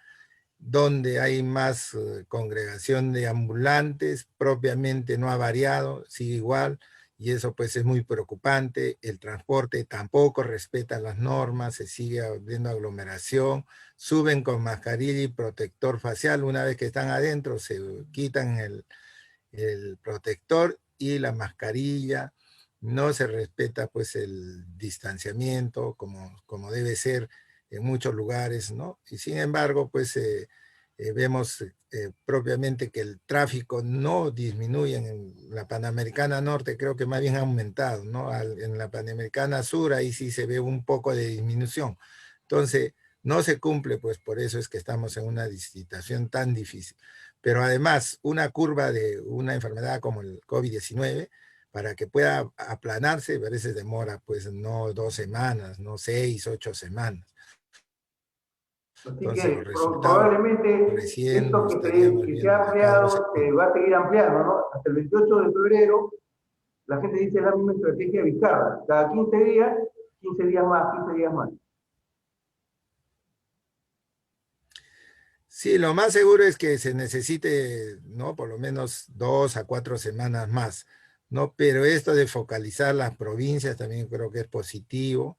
S4: donde hay más congregación de ambulantes, propiamente no ha variado, sigue igual, y eso pues es muy preocupante. El transporte tampoco respeta las normas, se sigue viendo aglomeración, suben con mascarilla y protector facial, una vez que están adentro se quitan el protector y la mascarilla, no se respeta pues el distanciamiento como debe ser en muchos lugares, ¿no? Y sin embargo, pues vemos propiamente que el tráfico no disminuye en la Panamericana Norte, creo que más bien ha aumentado, ¿no? En la Panamericana Sur ahí sí se ve un poco de disminución. Entonces, no se cumple, pues por eso es que estamos en una situación tan difícil. Pero además, una curva de una enfermedad como el COVID-19, para que pueda aplanarse, a veces demora pues no 2 semanas, no 6, 8 semanas.
S5: Así
S4: Entonces
S5: que
S4: los resultados
S5: probablemente
S4: recién
S5: esto
S4: lo
S5: que
S4: estaríamos
S5: se
S4: viendo
S5: ha
S4: de acá a 2
S5: ampliado se
S4: semanas.
S5: va a seguir ampliando, ¿no? Hasta el 28 de febrero, la gente dice la misma estrategia de Vizcarra. Cada 15 días, 15 días más, 15 días más.
S4: Sí, lo más seguro es que se necesite, ¿no? Por lo menos 2 a 4 semanas más, ¿no? Pero esto de focalizar las provincias también creo que es positivo.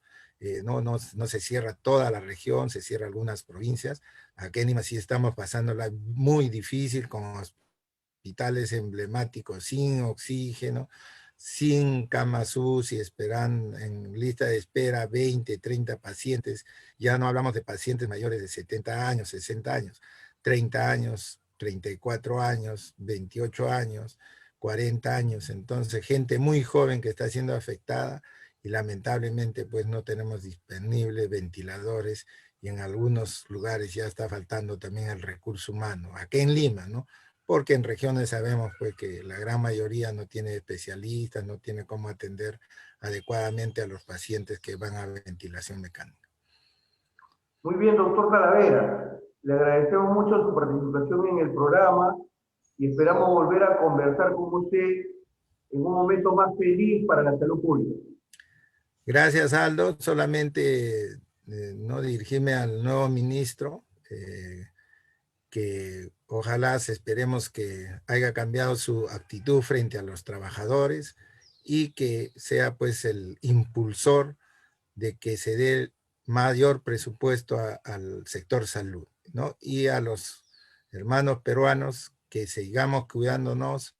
S4: No se cierra toda la región, se cierra algunas provincias. Aquí en Lima sí estamos pasándola muy difícil con hospitales emblemáticos sin oxígeno, sin camas UCI, esperan en lista de espera 20, 30 pacientes. Ya no hablamos de pacientes mayores de 70 años, 60 años, 30 años, 34 años, 28 años, 40 años. Entonces, gente muy joven que está siendo afectada y lamentablemente pues no tenemos disponibles ventiladores y en algunos lugares ya está faltando también el recurso humano. Aquí en Lima, ¿no? Porque en regiones sabemos pues que la gran mayoría no tiene especialistas, no tiene cómo atender adecuadamente a los pacientes que van a ventilación mecánica.
S5: Muy bien, doctor Calavera. Le agradecemos mucho su participación en el programa y esperamos volver a conversar con usted en un momento más feliz para la salud pública.
S4: Gracias, Aldo. Solamente no dirigirme al nuevo ministro, que ojalá esperemos que haya cambiado su actitud frente a los trabajadores y que sea pues el impulsor de que se dé mayor presupuesto al sector salud, ¿no? Y a los hermanos peruanos que sigamos cuidándonos,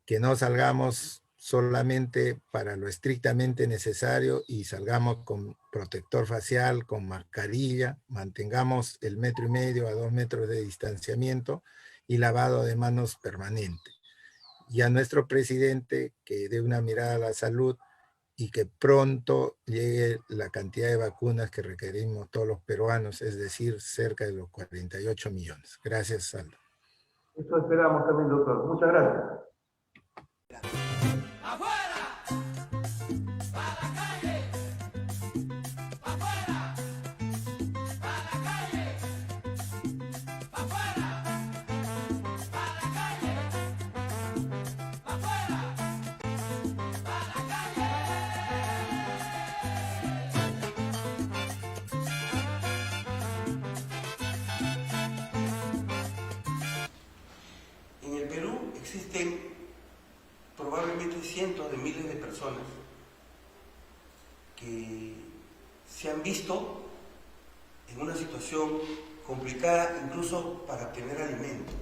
S4: que no salgamos solamente para lo estrictamente necesario y salgamos con protector facial, con mascarilla, mantengamos el 1,5 metros a 2 metros de distanciamiento y lavado de manos permanente. Y a nuestro presidente que dé una mirada a la salud y que pronto llegue la cantidad de vacunas que requerimos todos los peruanos, es decir, cerca de los 48 millones. Gracias, Saldo.
S5: Eso esperamos también, doctor. Muchas gracias.
S3: ¡Afuera! ¡Para la calle! ¡Afuera! ¡Para la calle! ¡Afuera! ¡Para la calle! ¡Afuera! ¡Para la calle!
S2: En el Perú existen probablemente cientos de miles de personas que se han visto en una situación complicada incluso para obtener alimento.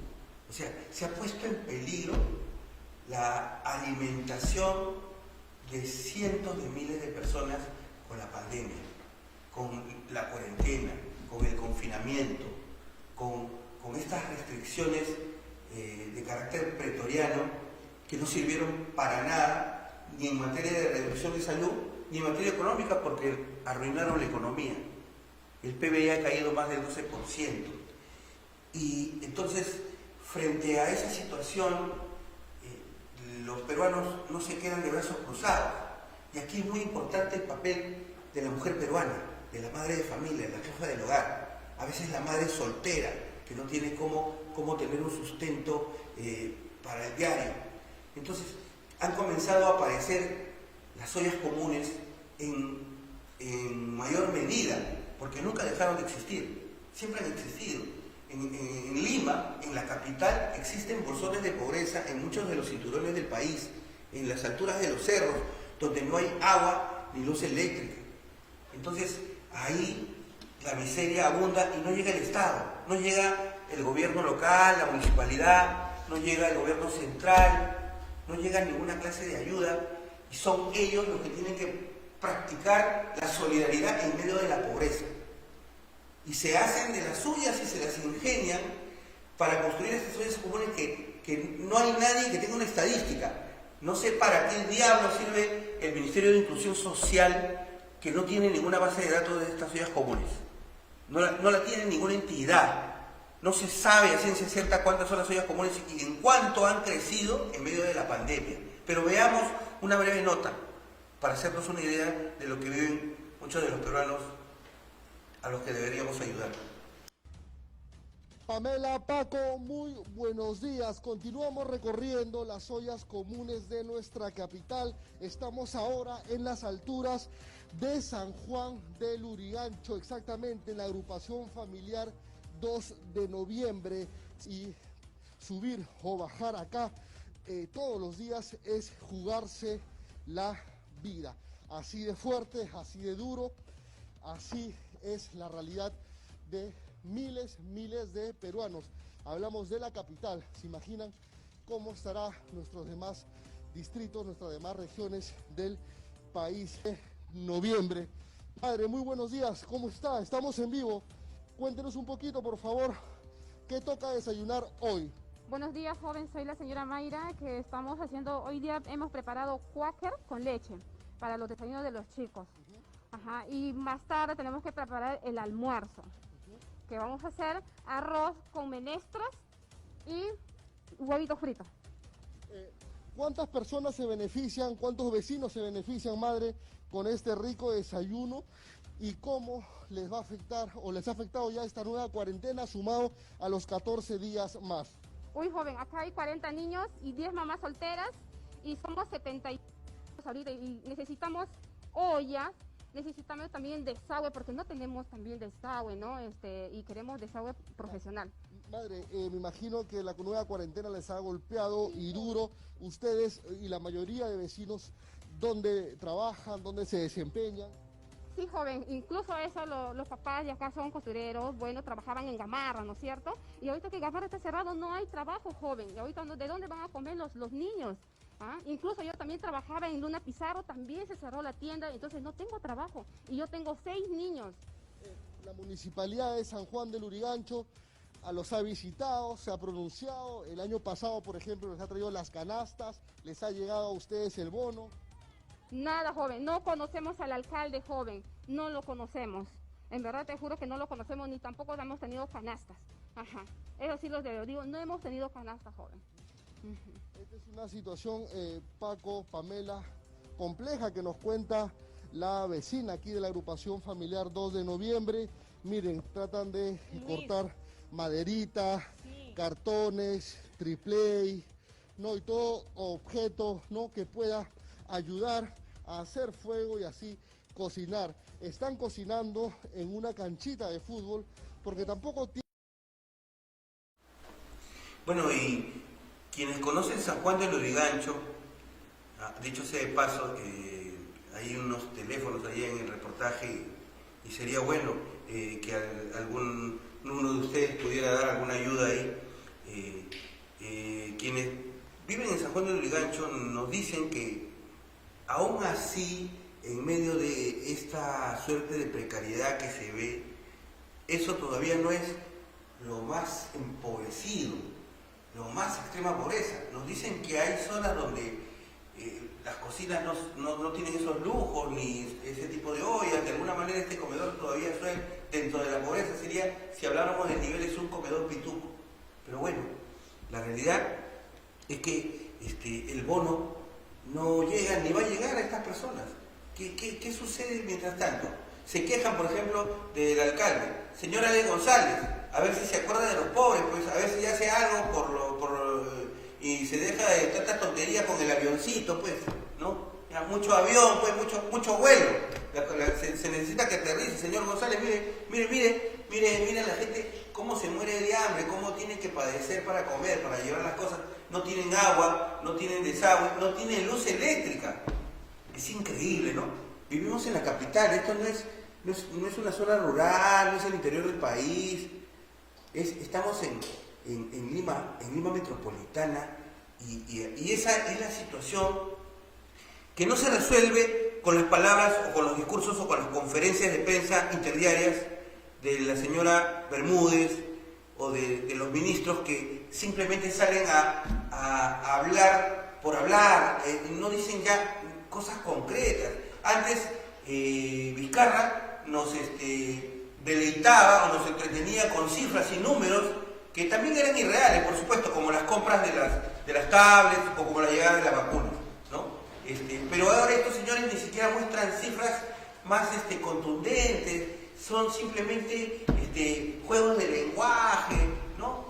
S2: O sea, se ha puesto en peligro la alimentación de cientos de miles de personas con la pandemia, con la cuarentena, con el confinamiento, con estas restricciones de carácter pretoriano que no sirvieron para nada, ni en materia de reducción de salud, ni en materia económica, porque arruinaron la economía. El PBI ha caído más del 12%. Y entonces, frente a esa situación, los peruanos no se quedan de brazos cruzados. Y aquí es muy importante el papel de la mujer peruana, de la madre de familia, de la jefa del hogar. A veces la madre soltera, que no tiene cómo tener un sustento para el diario. Entonces, han comenzado a aparecer las ollas comunes en mayor medida, porque nunca dejaron de existir, siempre han existido. En Lima, en la capital, existen bolsones de pobreza en muchos de los cinturones del país, en las alturas de los cerros, donde no hay agua ni luz eléctrica. Entonces, ahí la miseria abunda y no llega el Estado, no llega el gobierno local, la municipalidad, no llega el gobierno central, no llega ninguna clase de ayuda, y son ellos los que tienen que practicar la solidaridad en medio de la pobreza. Y se hacen de las suyas y se las ingenian para construir estas ollas comunes que no hay nadie que tenga una estadística. No sé para qué diablo sirve el Ministerio de Inclusión Social, que no tiene ninguna base de datos de estas ollas comunes. No la tiene ninguna entidad. No se sabe a ciencia cierta cuántas son las ollas comunes y en cuánto han crecido en medio de la pandemia. Pero veamos una breve nota para hacernos una idea de lo que viven muchos de los peruanos a los que deberíamos ayudar.
S6: Pamela, Paco, muy buenos días. Continuamos recorriendo las ollas comunes de nuestra capital. Estamos ahora en las alturas de San Juan del Lurigancho, exactamente en la agrupación familiar 2 de noviembre. Y subir o bajar acá todos los días es jugarse la vida. Así de fuerte, así de duro, así es la realidad de miles de peruanos. Hablamos de la capital, ¿se imaginan cómo estará nuestros demás distritos, nuestras demás regiones del país? Noviembre. Padre, muy buenos días, ¿cómo está? Estamos en vivo. Cuéntenos un poquito, por favor, ¿qué toca desayunar hoy?
S7: Buenos días, joven, soy la señora Mayra, que estamos haciendo, hoy día hemos preparado cuáquer con leche para los desayunos de los chicos. Ajá, y más tarde tenemos que preparar el almuerzo, que vamos a hacer arroz con menestras y huevitos fritos.
S6: ¿Cuántas personas se benefician, cuántos vecinos se benefician, madre, con este rico desayuno? ¿Y cómo les va a afectar o les ha afectado ya esta nueva cuarentena sumado a los 14 días más?
S7: Uy, joven, acá hay 40 niños y 10 mamás solteras y somos 70 ahorita y necesitamos ollas. Necesitamos también desagüe, porque no tenemos también desagüe, ¿no? Y queremos desagüe profesional.
S6: Madre, me imagino que la nueva cuarentena les ha golpeado y duro. Ustedes y la mayoría de vecinos, ¿dónde trabajan, dónde se desempeñan?
S7: Sí, joven, incluso eso, los papás de acá son costureros, bueno, trabajaban en Gamarra, ¿no es cierto? Y ahorita que Gamarra está cerrado, no hay trabajo, joven. Y ahorita, ¿de dónde van a comer los niños? ¿Ah? Incluso yo también trabajaba en Luna Pizarro, también se cerró la tienda, entonces no tengo trabajo. Y yo tengo 6 niños.
S6: La Municipalidad de San Juan del Lurigancho los ha visitado, se ha pronunciado. El año pasado, por ejemplo, les ha traído las canastas, les ha llegado a ustedes el bono.
S7: Nada, joven, no conocemos al alcalde, joven, no lo conocemos. En verdad te juro que no lo conocemos, ni tampoco hemos tenido canastas. Ajá, eso sí los digo, no hemos tenido canastas, joven.
S6: Esta es una situación, Paco, Pamela, compleja que nos cuenta la vecina aquí de la agrupación familiar 2 de noviembre. Miren, tratan de cortar maderita, cartones, tripley, ¿no? Y todo objeto, ¿no?, que pueda ayudar a hacer fuego y así cocinar. Están cocinando en una canchita de fútbol porque tampoco tiene...
S2: Bueno, y quienes conocen San Juan del Lurigancho, dicho sea de paso, hay unos teléfonos ahí en el reportaje y sería bueno que uno de ustedes pudiera dar alguna ayuda ahí. Quienes viven en San Juan del Lurigancho nos dicen que aún así, en medio de esta suerte de precariedad que se ve, eso todavía no es lo más empobrecido, lo más extrema pobreza. Nos dicen que hay zonas donde las cocinas no tienen esos lujos ni ese tipo de ollas. De alguna manera este comedor todavía es dentro de la pobreza. Sería, si habláramos de niveles, un comedor pituco. Pero bueno, la realidad es que el bono no llega ni va a llegar a estas personas. ¿Qué sucede mientras tanto? Se quejan, por ejemplo, del alcalde, señor Ale González, a ver si se acuerda de los pobres, pues a ver si hace algo y se deja de tanta tontería con el avioncito, pues, ¿no? Ya, mucho avión, pues, mucho vuelo. Se necesita que aterrice, señor González. Mire a la gente cómo se muere de hambre, cómo tiene que padecer para comer, para llevar las cosas. No tienen agua, no tienen desagüe, no tienen luz eléctrica. Es increíble, ¿no? Vivimos en la capital, esto no es una zona rural, no es el interior del país. Estamos en Lima metropolitana, y esa es la situación que no se resuelve con las palabras o con los discursos o con las conferencias de prensa interdiarias de la señora Bermúdez o de los ministros que simplemente salen a hablar por hablar, no dicen ya cosas concretas. Antes Vizcarra nos deleitaba o nos entretenía con cifras y números que también eran irreales, por supuesto, como las compras de las tablets o como la llegada de las vacunas, ¿no? Pero ahora estos señores ni siquiera muestran cifras más contundentes, son simplemente juegos de lenguaje, ¿no?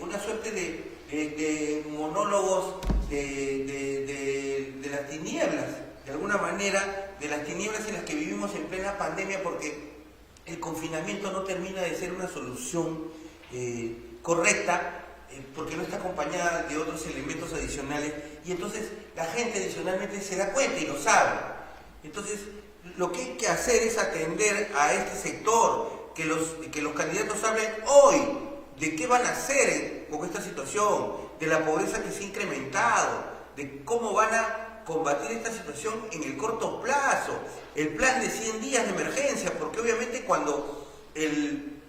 S2: Una suerte de monólogos de las tinieblas, de alguna manera, de las tinieblas en las que vivimos en plena pandemia, porque el confinamiento no termina de ser una solución correcta, porque no está acompañada de otros elementos adicionales, y entonces la gente adicionalmente se da cuenta y lo sabe. Entonces, lo que hay que hacer es atender a este sector, que los candidatos hablen hoy de qué van a hacer con esta situación, de la pobreza que se ha incrementado, de cómo van a combatir esta situación en el corto plazo, el plan de 100 días de emergencia, porque obviamente cuando el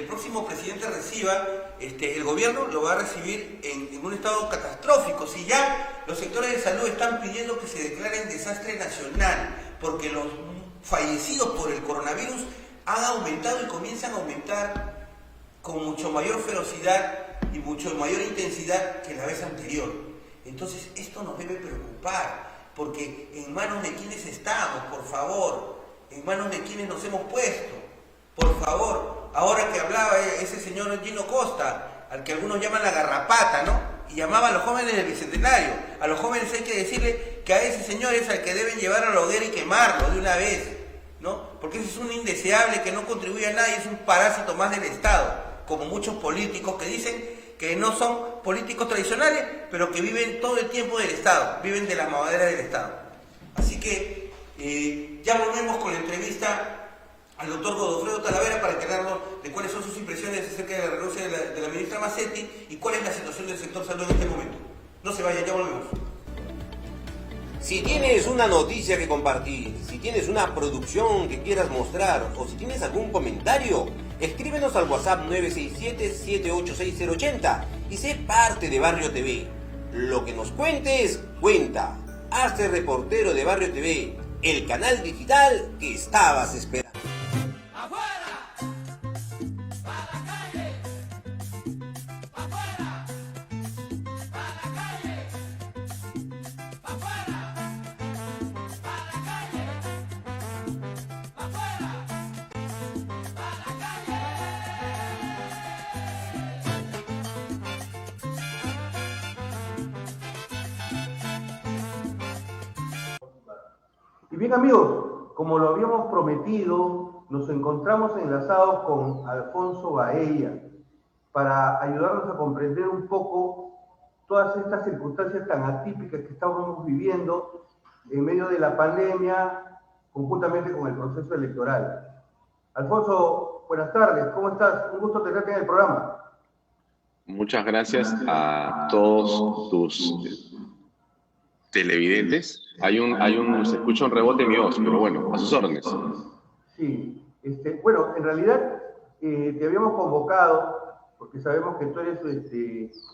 S2: próximo presidente reciba, el gobierno lo va a recibir en un estado catastrófico. Si ya los sectores de salud están pidiendo que se declare en desastre nacional, porque los fallecidos por el coronavirus han aumentado y comienzan a aumentar con mucho mayor ferocidad y mucho mayor intensidad que la vez anterior. Entonces esto nos debe preocupar, porque en manos de quienes estamos, por favor, en manos de quienes nos hemos puesto, por favor. Ahora que hablaba ese señor Gino Costa, al que algunos llaman la garrapata, ¿no? Y llamaba a los jóvenes del Bicentenario. A los jóvenes hay que decirle que a ese señor es al que deben llevar a la hoguera y quemarlo de una vez, ¿no? Porque ese es un indeseable que no contribuye a nadie, es un parásito más del Estado, como muchos políticos que dicen que no son políticos tradicionales, pero que viven todo el tiempo del Estado, viven de la mamadera del Estado. Así que ya volvemos con la entrevista al doctor Godofredo Talavera para enterarnos de cuáles son sus impresiones acerca de la renuncia de la ministra Massetti y cuál es la situación del sector salud en este momento. No se vayan, ya volvemos.
S1: Si tienes una noticia que compartir, si tienes una producción que quieras mostrar o si tienes algún comentario, escríbenos al WhatsApp 967-786-080 y sé parte de Barrio TV. Lo que nos cuentes, cuenta. Hazte reportero de Barrio TV, el canal digital que estabas esperando.
S3: ¡Afuera! ¡Para la calle! ¡Afuera! ¡Para la calle! ¡Afuera! ¡Para la calle! ¡Afuera! ¡Para la calle!
S5: Y bien amigos, como lo habíamos prometido, nos encontramos enlazados con Alfonso Baella para ayudarnos a comprender un poco todas estas circunstancias tan atípicas que estamos viviendo en medio de la pandemia, conjuntamente con el proceso electoral. Alfonso, buenas tardes, ¿cómo estás? Un gusto tenerte en el programa.
S8: Muchas gracias a todos tus televidentes. Se escucha un rebote en mi voz, pero bueno, a sus órdenes.
S5: Sí, bueno, en realidad te habíamos convocado porque sabemos que tú eres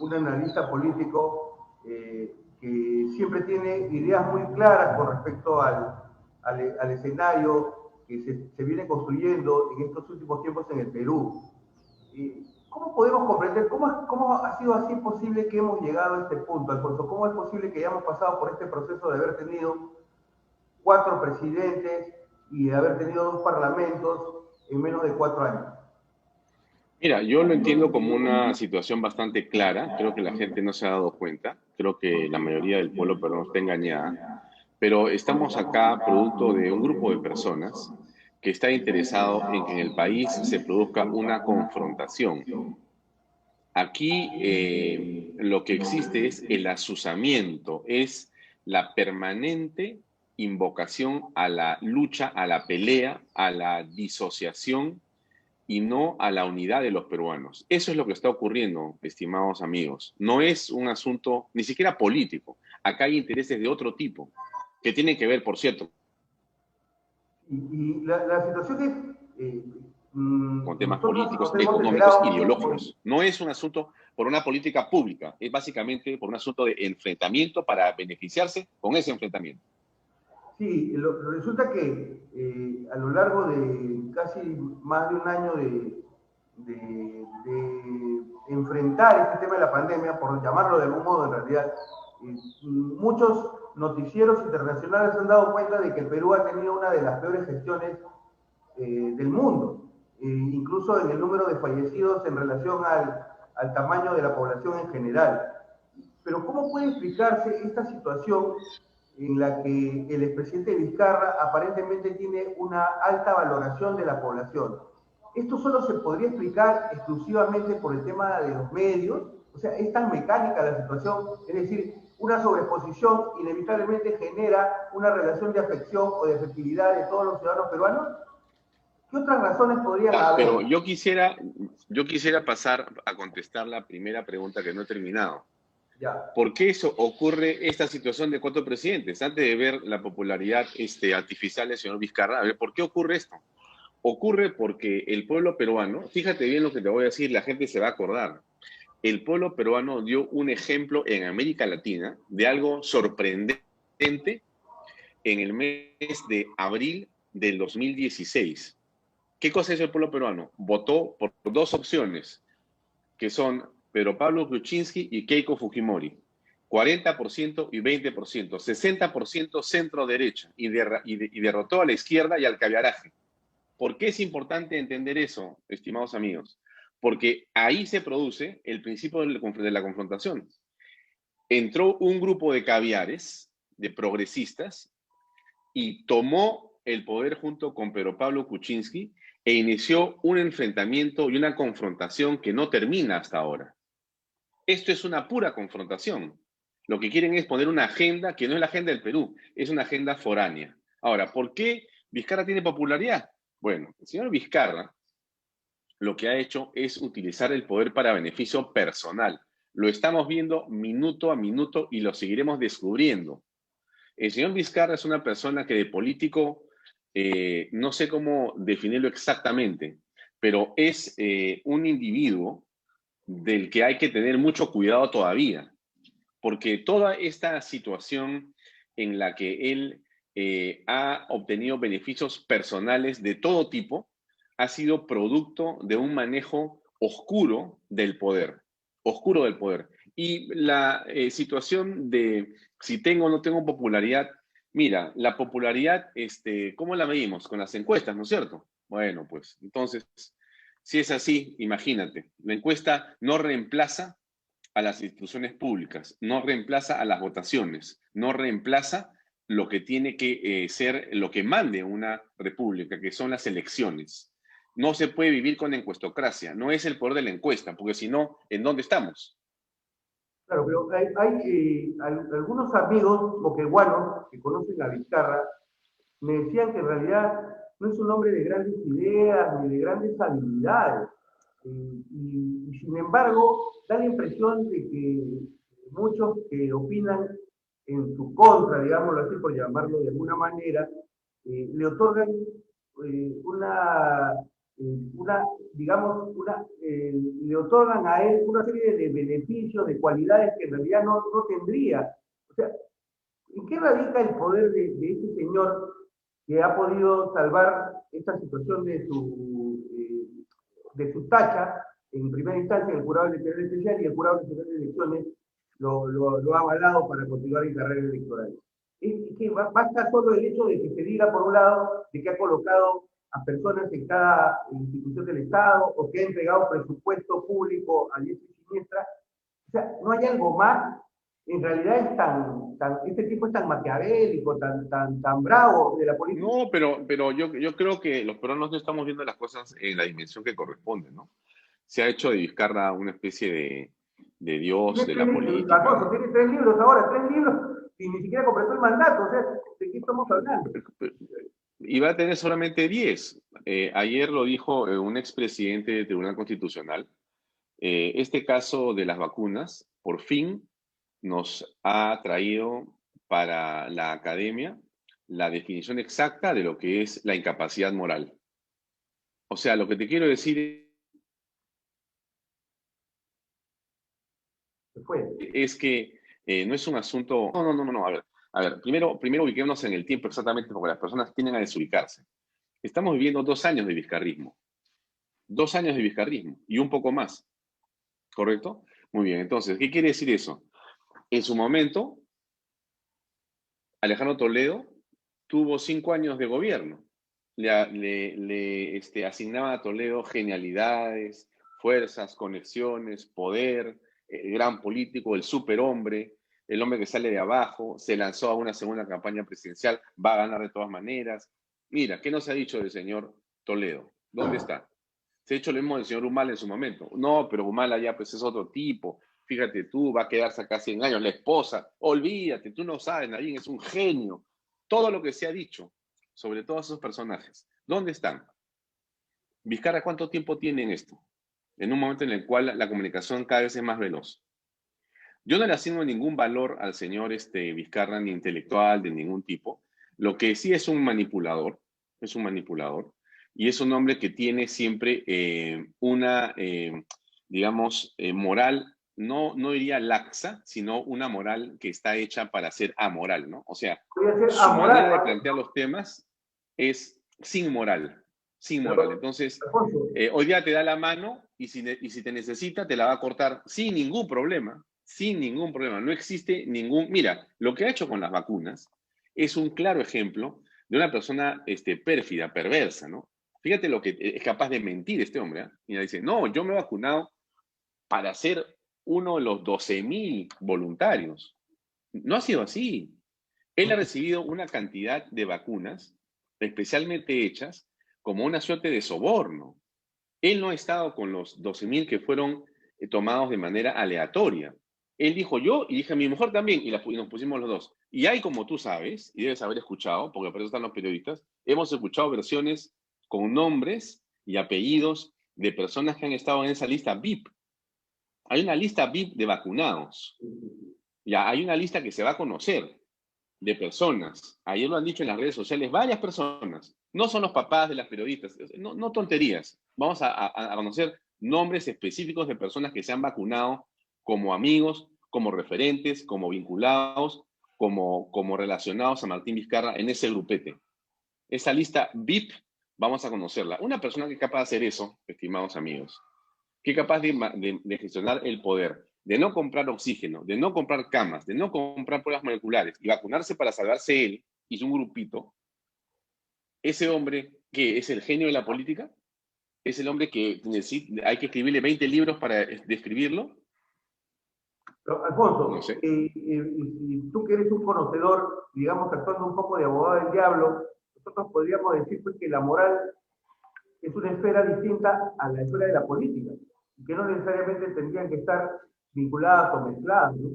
S5: un analista político que siempre tiene ideas muy claras con respecto al escenario que se viene construyendo en estos últimos tiempos en el Perú. ¿Cómo podemos comprender, cómo ha sido así posible que hemos llegado a este punto, Alfonso? ¿Cómo es posible que hayamos pasado por este proceso de haber tenido 4 presidentes y de haber tenido 2 parlamentos en menos de 4 años?
S8: Mira, yo lo entiendo como una situación bastante clara. Creo que la gente no se ha dado cuenta. Creo que la mayoría del pueblo peruano está engañada. Pero estamos acá producto de un grupo de personas que está interesado en que en el país se produzca una confrontación. Aquí lo que existe es el azuzamiento, es la permanente invocación a la lucha, a la pelea, a la disociación y no a la unidad de los peruanos. Eso es lo que está ocurriendo, estimados amigos. No es un asunto ni siquiera político. Acá hay intereses de otro tipo, que tienen que ver, por cierto,
S5: Y la situación es...
S8: con temas políticos, económicos, ideológicos. No es un asunto por una política pública, es básicamente por un asunto de enfrentamiento para beneficiarse con ese enfrentamiento.
S5: Sí, resulta que a lo largo de casi más de un año de enfrentar este tema de la pandemia, por llamarlo de algún modo en realidad, muchos noticieros internacionales se han dado cuenta de que el Perú ha tenido una de las peores gestiones del mundo, incluso en el número de fallecidos en relación al tamaño de la población en general. Pero ¿cómo puede explicarse esta situación en la que el expresidente Vizcarra aparentemente tiene una alta valoración de la población? ¿Esto solo se podría explicar exclusivamente por el tema de los medios? O sea, ¿es tan mecánica la situación? Es decir, una sobreexposición inevitablemente genera una relación de afección o de afectividad de todos los ciudadanos peruanos. ¿Qué otras razones podrían haber?
S8: Pero yo quisiera pasar a contestar la primera pregunta que no he terminado.
S5: Ya.
S8: ¿Por qué eso ocurre esta situación de 4 presidentes? Antes de ver la popularidad artificial del señor Vizcarra, a ver, ¿por qué ocurre esto? Ocurre porque el pueblo peruano, fíjate bien lo que te voy a decir, la gente se va a acordar. El pueblo peruano dio un ejemplo en América Latina de algo sorprendente en el mes de abril del 2016. ¿Qué cosa hizo el pueblo peruano? Votó por 2 opciones, que son Pedro Pablo Kuczynski y Keiko Fujimori. 40% y 20%, 60% centro-derecha y derrotó a la izquierda y al caviaraje. ¿Por qué es importante entender eso, estimados amigos? Porque ahí se produce el principio de la confrontación. Entró un grupo de caviares, de progresistas, y tomó el poder junto con Pedro Pablo Kuczynski e inició un enfrentamiento y una confrontación que no termina hasta ahora. Esto es una pura confrontación. Lo que quieren es poner una agenda que no es la agenda del Perú, es una agenda foránea. Ahora, ¿por qué Vizcarra tiene popularidad? Bueno, el señor Vizcarra lo que ha hecho es utilizar el poder para beneficio personal. Lo estamos viendo minuto a minuto y lo seguiremos descubriendo. El señor Vizcarra es una persona que de político, no sé cómo definirlo exactamente, pero es un individuo del que hay que tener mucho cuidado todavía, porque toda esta situación en la que él ha obtenido beneficios personales de todo tipo ha sido producto de un manejo oscuro del poder, Y la situación de si tengo o no tengo popularidad, mira, la popularidad, ¿cómo la medimos? Con las encuestas, ¿no es cierto? Bueno, pues entonces, si es así, imagínate, la encuesta no reemplaza a las instituciones públicas, no reemplaza a las votaciones, no reemplaza lo que tiene que ser, lo que mande una república, que son las elecciones. No se puede vivir con encuestocracia, no es el poder de la encuesta, porque si no, ¿en dónde estamos?
S5: Claro, pero hay algunos amigos moqueguanos que conocen a Vizcarra, me decían que en realidad no es un hombre de grandes ideas ni de grandes habilidades. Y sin embargo, da la impresión de que muchos que opinan en su contra, digámoslo así, por llamarlo de alguna manera, le otorgan le otorgan a él una serie de beneficios, de cualidades que en realidad no tendría. O sea, ¿en qué radica el poder de este señor que ha podido salvar esta situación de su tacha en primera instancia en el Jurado Electoral Especial y el Jurado Nacional de Elecciones lo ha avalado para continuar en carrera electoral? Es que basta solo el hecho de que se diga, por un lado, de que ha colocado a personas en cada institución del Estado o que ha entregado presupuesto público a diestra y siniestra. O sea, no hay algo más. En realidad este tipo es tan maquiavélico, tan bravo de la política.
S8: No, pero yo creo que los peruanos no estamos viendo las cosas en la dimensión que corresponde, ¿no? Se ha hecho de Vizcarra una especie de dios de la política.
S5: Tiene 3 libros ahora, 3 libros, y ni siquiera completó el mandato. O sea, ¿de qué estamos hablando?
S8: Y va a tener solamente 10. Ayer lo dijo un expresidente del Tribunal Constitucional. Este caso de las vacunas, por fin, nos ha traído para la academia la definición exacta de lo que es la incapacidad moral. O sea, lo que te quiero decir es que no es un asunto... No, a ver, primero ubiquémonos en el tiempo exactamente porque las personas tienden a desubicarse. Estamos viviendo 2 años de vizcarrismo. 2 años de vizcarrismo y un poco más. ¿Correcto? Muy bien, entonces, ¿qué quiere decir eso? En su momento, Alejandro Toledo tuvo 5 años de gobierno. Le asignaban a Toledo genialidades, fuerzas, conexiones, poder, el gran político, el superhombre, el hombre que sale de abajo, se lanzó a una segunda campaña presidencial, va a ganar de todas maneras. Mira, ¿qué nos ha dicho del señor Toledo? ¿Dónde está? Se ha hecho lo mismo del señor Humala en su momento. No, pero Humala ya pues es otro tipo. Fíjate tú, va a quedarse acá 100 años. La esposa, olvídate, tú no sabes, Nadine es un genio. Todo lo que se ha dicho sobre todos esos personajes, ¿dónde están? Vizcarra, ¿cuánto tiempo tiene en esto? En un momento en el cual la comunicación cada vez es más veloz. Yo no le asigno ningún valor al señor Vizcarra, ni intelectual, de ningún tipo. Lo que sí es un manipulador, y es un hombre que tiene siempre una, digamos, moral, no diría laxa, sino una moral que está hecha para ser amoral, ¿no? O sea,
S5: Podría ser
S8: su
S5: amoral,
S8: manera de
S5: ¿no?
S8: plantear los temas es sin moral, sin moral. Entonces,
S5: Alfonso,
S8: hoy día te da la mano y si te necesita, te la va a cortar sin ningún problema, sin ningún problema. No existe ningún... Mira, lo que ha hecho con las vacunas es un claro ejemplo de una persona pérfida, perversa, ¿no? Fíjate lo que es capaz de mentir este hombre, ¿eh? Mira, dice, no, yo me he vacunado para ser uno de los 12.000 voluntarios. No ha sido así. Él ha recibido una cantidad de vacunas especialmente hechas como una suerte de soborno. Él no ha estado con los 12.000 que fueron tomados de manera aleatoria. Él dijo yo y dije a mi mujer también, y nos pusimos los dos. Y hay, como tú sabes, y debes haber escuchado, porque por eso están los periodistas, hemos escuchado versiones con nombres y apellidos de personas que han estado en esa lista VIP. Hay una lista VIP de vacunados. Ya hay una lista que se va a conocer de personas. Ayer lo han dicho en las redes sociales varias personas. No son los papás de las periodistas. No tonterías. Vamos a conocer nombres específicos de personas que se han vacunado como amigos, como referentes, como vinculados, como relacionados a Martín Vizcarra en ese grupete. Esa lista VIP, vamos a conocerla. Una persona que es capaz de hacer eso, estimados amigos, que es capaz de gestionar el poder, de no comprar oxígeno, de no comprar camas, de no comprar pruebas moleculares y vacunarse para salvarse él y su grupito, ese hombre que es el genio de la política, es el hombre que hay que escribirle 20 libros para describirlo.
S5: pero, Alfonso,
S8: No sé.
S5: y tú que eres un conocedor, digamos, actuando un poco de abogado del diablo, nosotros podríamos decir pues, que la moral es una esfera distinta a la esfera de la política, y que no necesariamente tendrían que estar vinculadas o mezcladas, ¿no?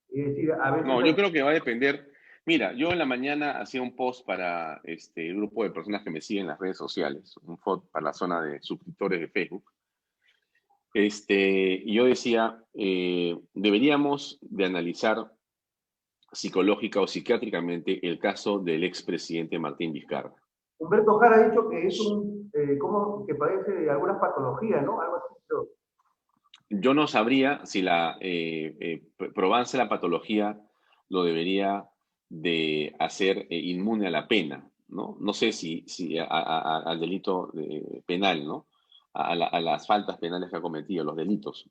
S5: Es decir, a veces...
S8: No, yo creo que va a depender. Mira, yo en la mañana hacía un post para el grupo de personas que me siguen en las redes sociales, un post para la zona de suscriptores de Facebook. Y yo decía, deberíamos de analizar psicológica o psiquiátricamente el caso del expresidente Martín Vizcarra.
S5: Humberto Jara ha dicho que es como que padece de algunas patologías, ¿no? Algo así. Pero...
S8: Yo no sabría si probarse la patología lo debería de hacer inmune a la pena, ¿no? No sé si al delito penal, ¿no? A las faltas penales que ha cometido, los delitos.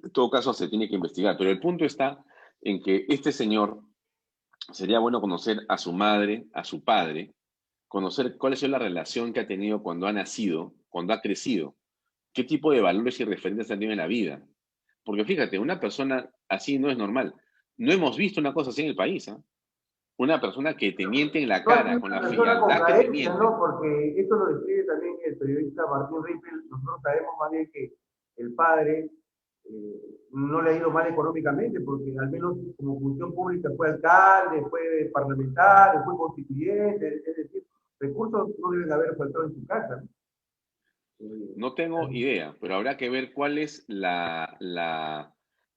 S8: En todo caso, se tiene que investigar. Pero el punto está en que este señor, sería bueno conocer a su madre, a su padre, conocer cuál es la relación que ha tenido cuando ha nacido, cuando ha crecido, qué tipo de valores y referentes ha tenido en la vida. Porque fíjate, una persona así no es normal. No hemos visto una cosa así en el país, ¿eh? Una persona que te miente en la cara, con la frialdad que te miente.
S5: ¿no? Porque esto lo describe también el periodista Martín Rippel. Nosotros sabemos más bien que el padre no le ha ido mal económicamente, porque al menos como función pública fue alcalde, fue parlamentario, fue constituyente, es decir, recursos no deben haber faltado en su casa, ¿no?
S8: No tengo idea, pero habrá que ver cuál es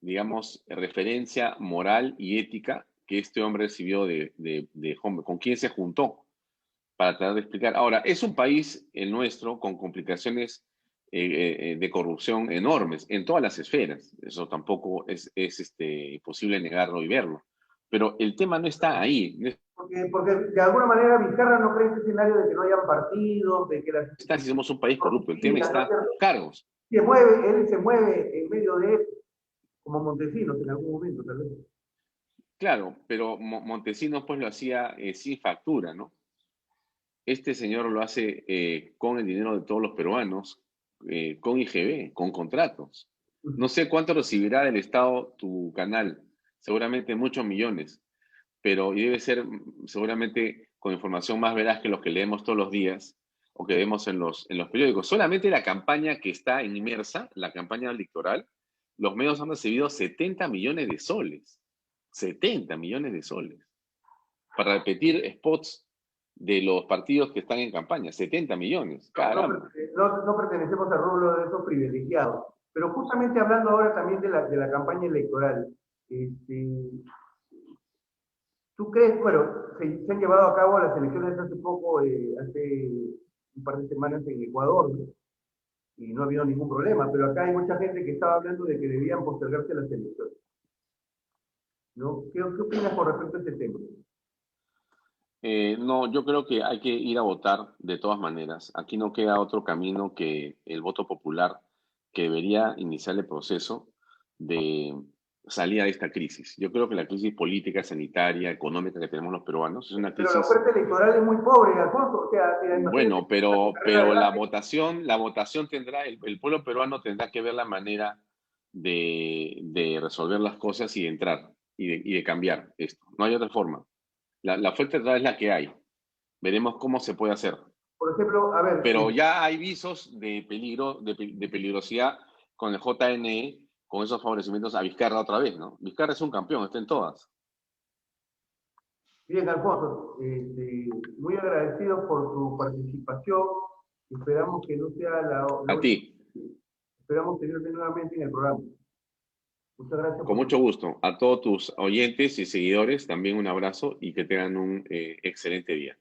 S8: digamos, referencia moral y ética que este hombre recibió de hombre, con quién se juntó, para tratar de explicar. Ahora, es un país, el nuestro, con complicaciones de corrupción enormes en todas las esferas. Eso tampoco es posible negarlo y verlo. Pero el tema no está ahí.
S5: Porque de alguna manera Vizcarra no cree en ese escenario de que no hayan partidos, de que
S8: está si somos un país corrupto. El tema está cargos.
S5: Él se mueve en medio de como Montesinos en algún momento, tal vez.
S8: Claro, pero Montesinos pues lo hacía sin factura, ¿no? Este señor lo hace con el dinero de todos los peruanos, con IGB, con contratos. No sé cuánto recibirá del Estado tu canal, seguramente muchos millones, pero y debe ser seguramente con información más veraz que los que leemos todos los días o que vemos en los periódicos. Solamente la campaña que está inmersa, la campaña electoral, los medios han recibido 70 millones de soles. 70 millones de soles. Para repetir spots de los partidos que están en campaña. 70 millones. Caramba.
S5: No pertenecemos al rubro de esos privilegiados. Pero justamente hablando ahora también de la campaña electoral, ¿tú crees, bueno, se han llevado a cabo las elecciones hace poco, hace un par de semanas en Ecuador, ¿no? Y no ha habido ningún problema, pero acá hay mucha gente que estaba hablando de que debían postergarse las elecciones, ¿no? ¿Qué opinas con respecto a este tema?
S8: No, yo creo que hay que ir a votar de todas maneras. Aquí no queda otro camino que el voto popular, que debería iniciar el proceso de salida de esta crisis. Yo creo que la crisis política, sanitaria, económica que tenemos los peruanos es una
S5: Pero
S8: crisis...
S5: la oferta electoral es muy pobre, Alfonso. O sea,
S8: Bueno, pero la votación tendrá, el pueblo peruano tendrá que ver la manera de resolver las cosas y de entrar y de cambiar esto. No hay otra forma. La oferta es la que hay. Veremos cómo se puede hacer.
S5: Por ejemplo, a ver.
S8: Pero ya hay visos de peligro, de peligrosidad con el JNE, con esos favorecimientos a Vizcarra otra vez, ¿no? Vizcarra es un campeón, está en todas.
S5: Bien, Alfonso, muy agradecido por tu participación. Esperamos que no sea
S8: A ti.
S5: Esperamos tenerte nuevamente en el programa. Muchas gracias.
S8: Con mucho gusto. A todos tus oyentes y seguidores, también un abrazo y que tengan un excelente día.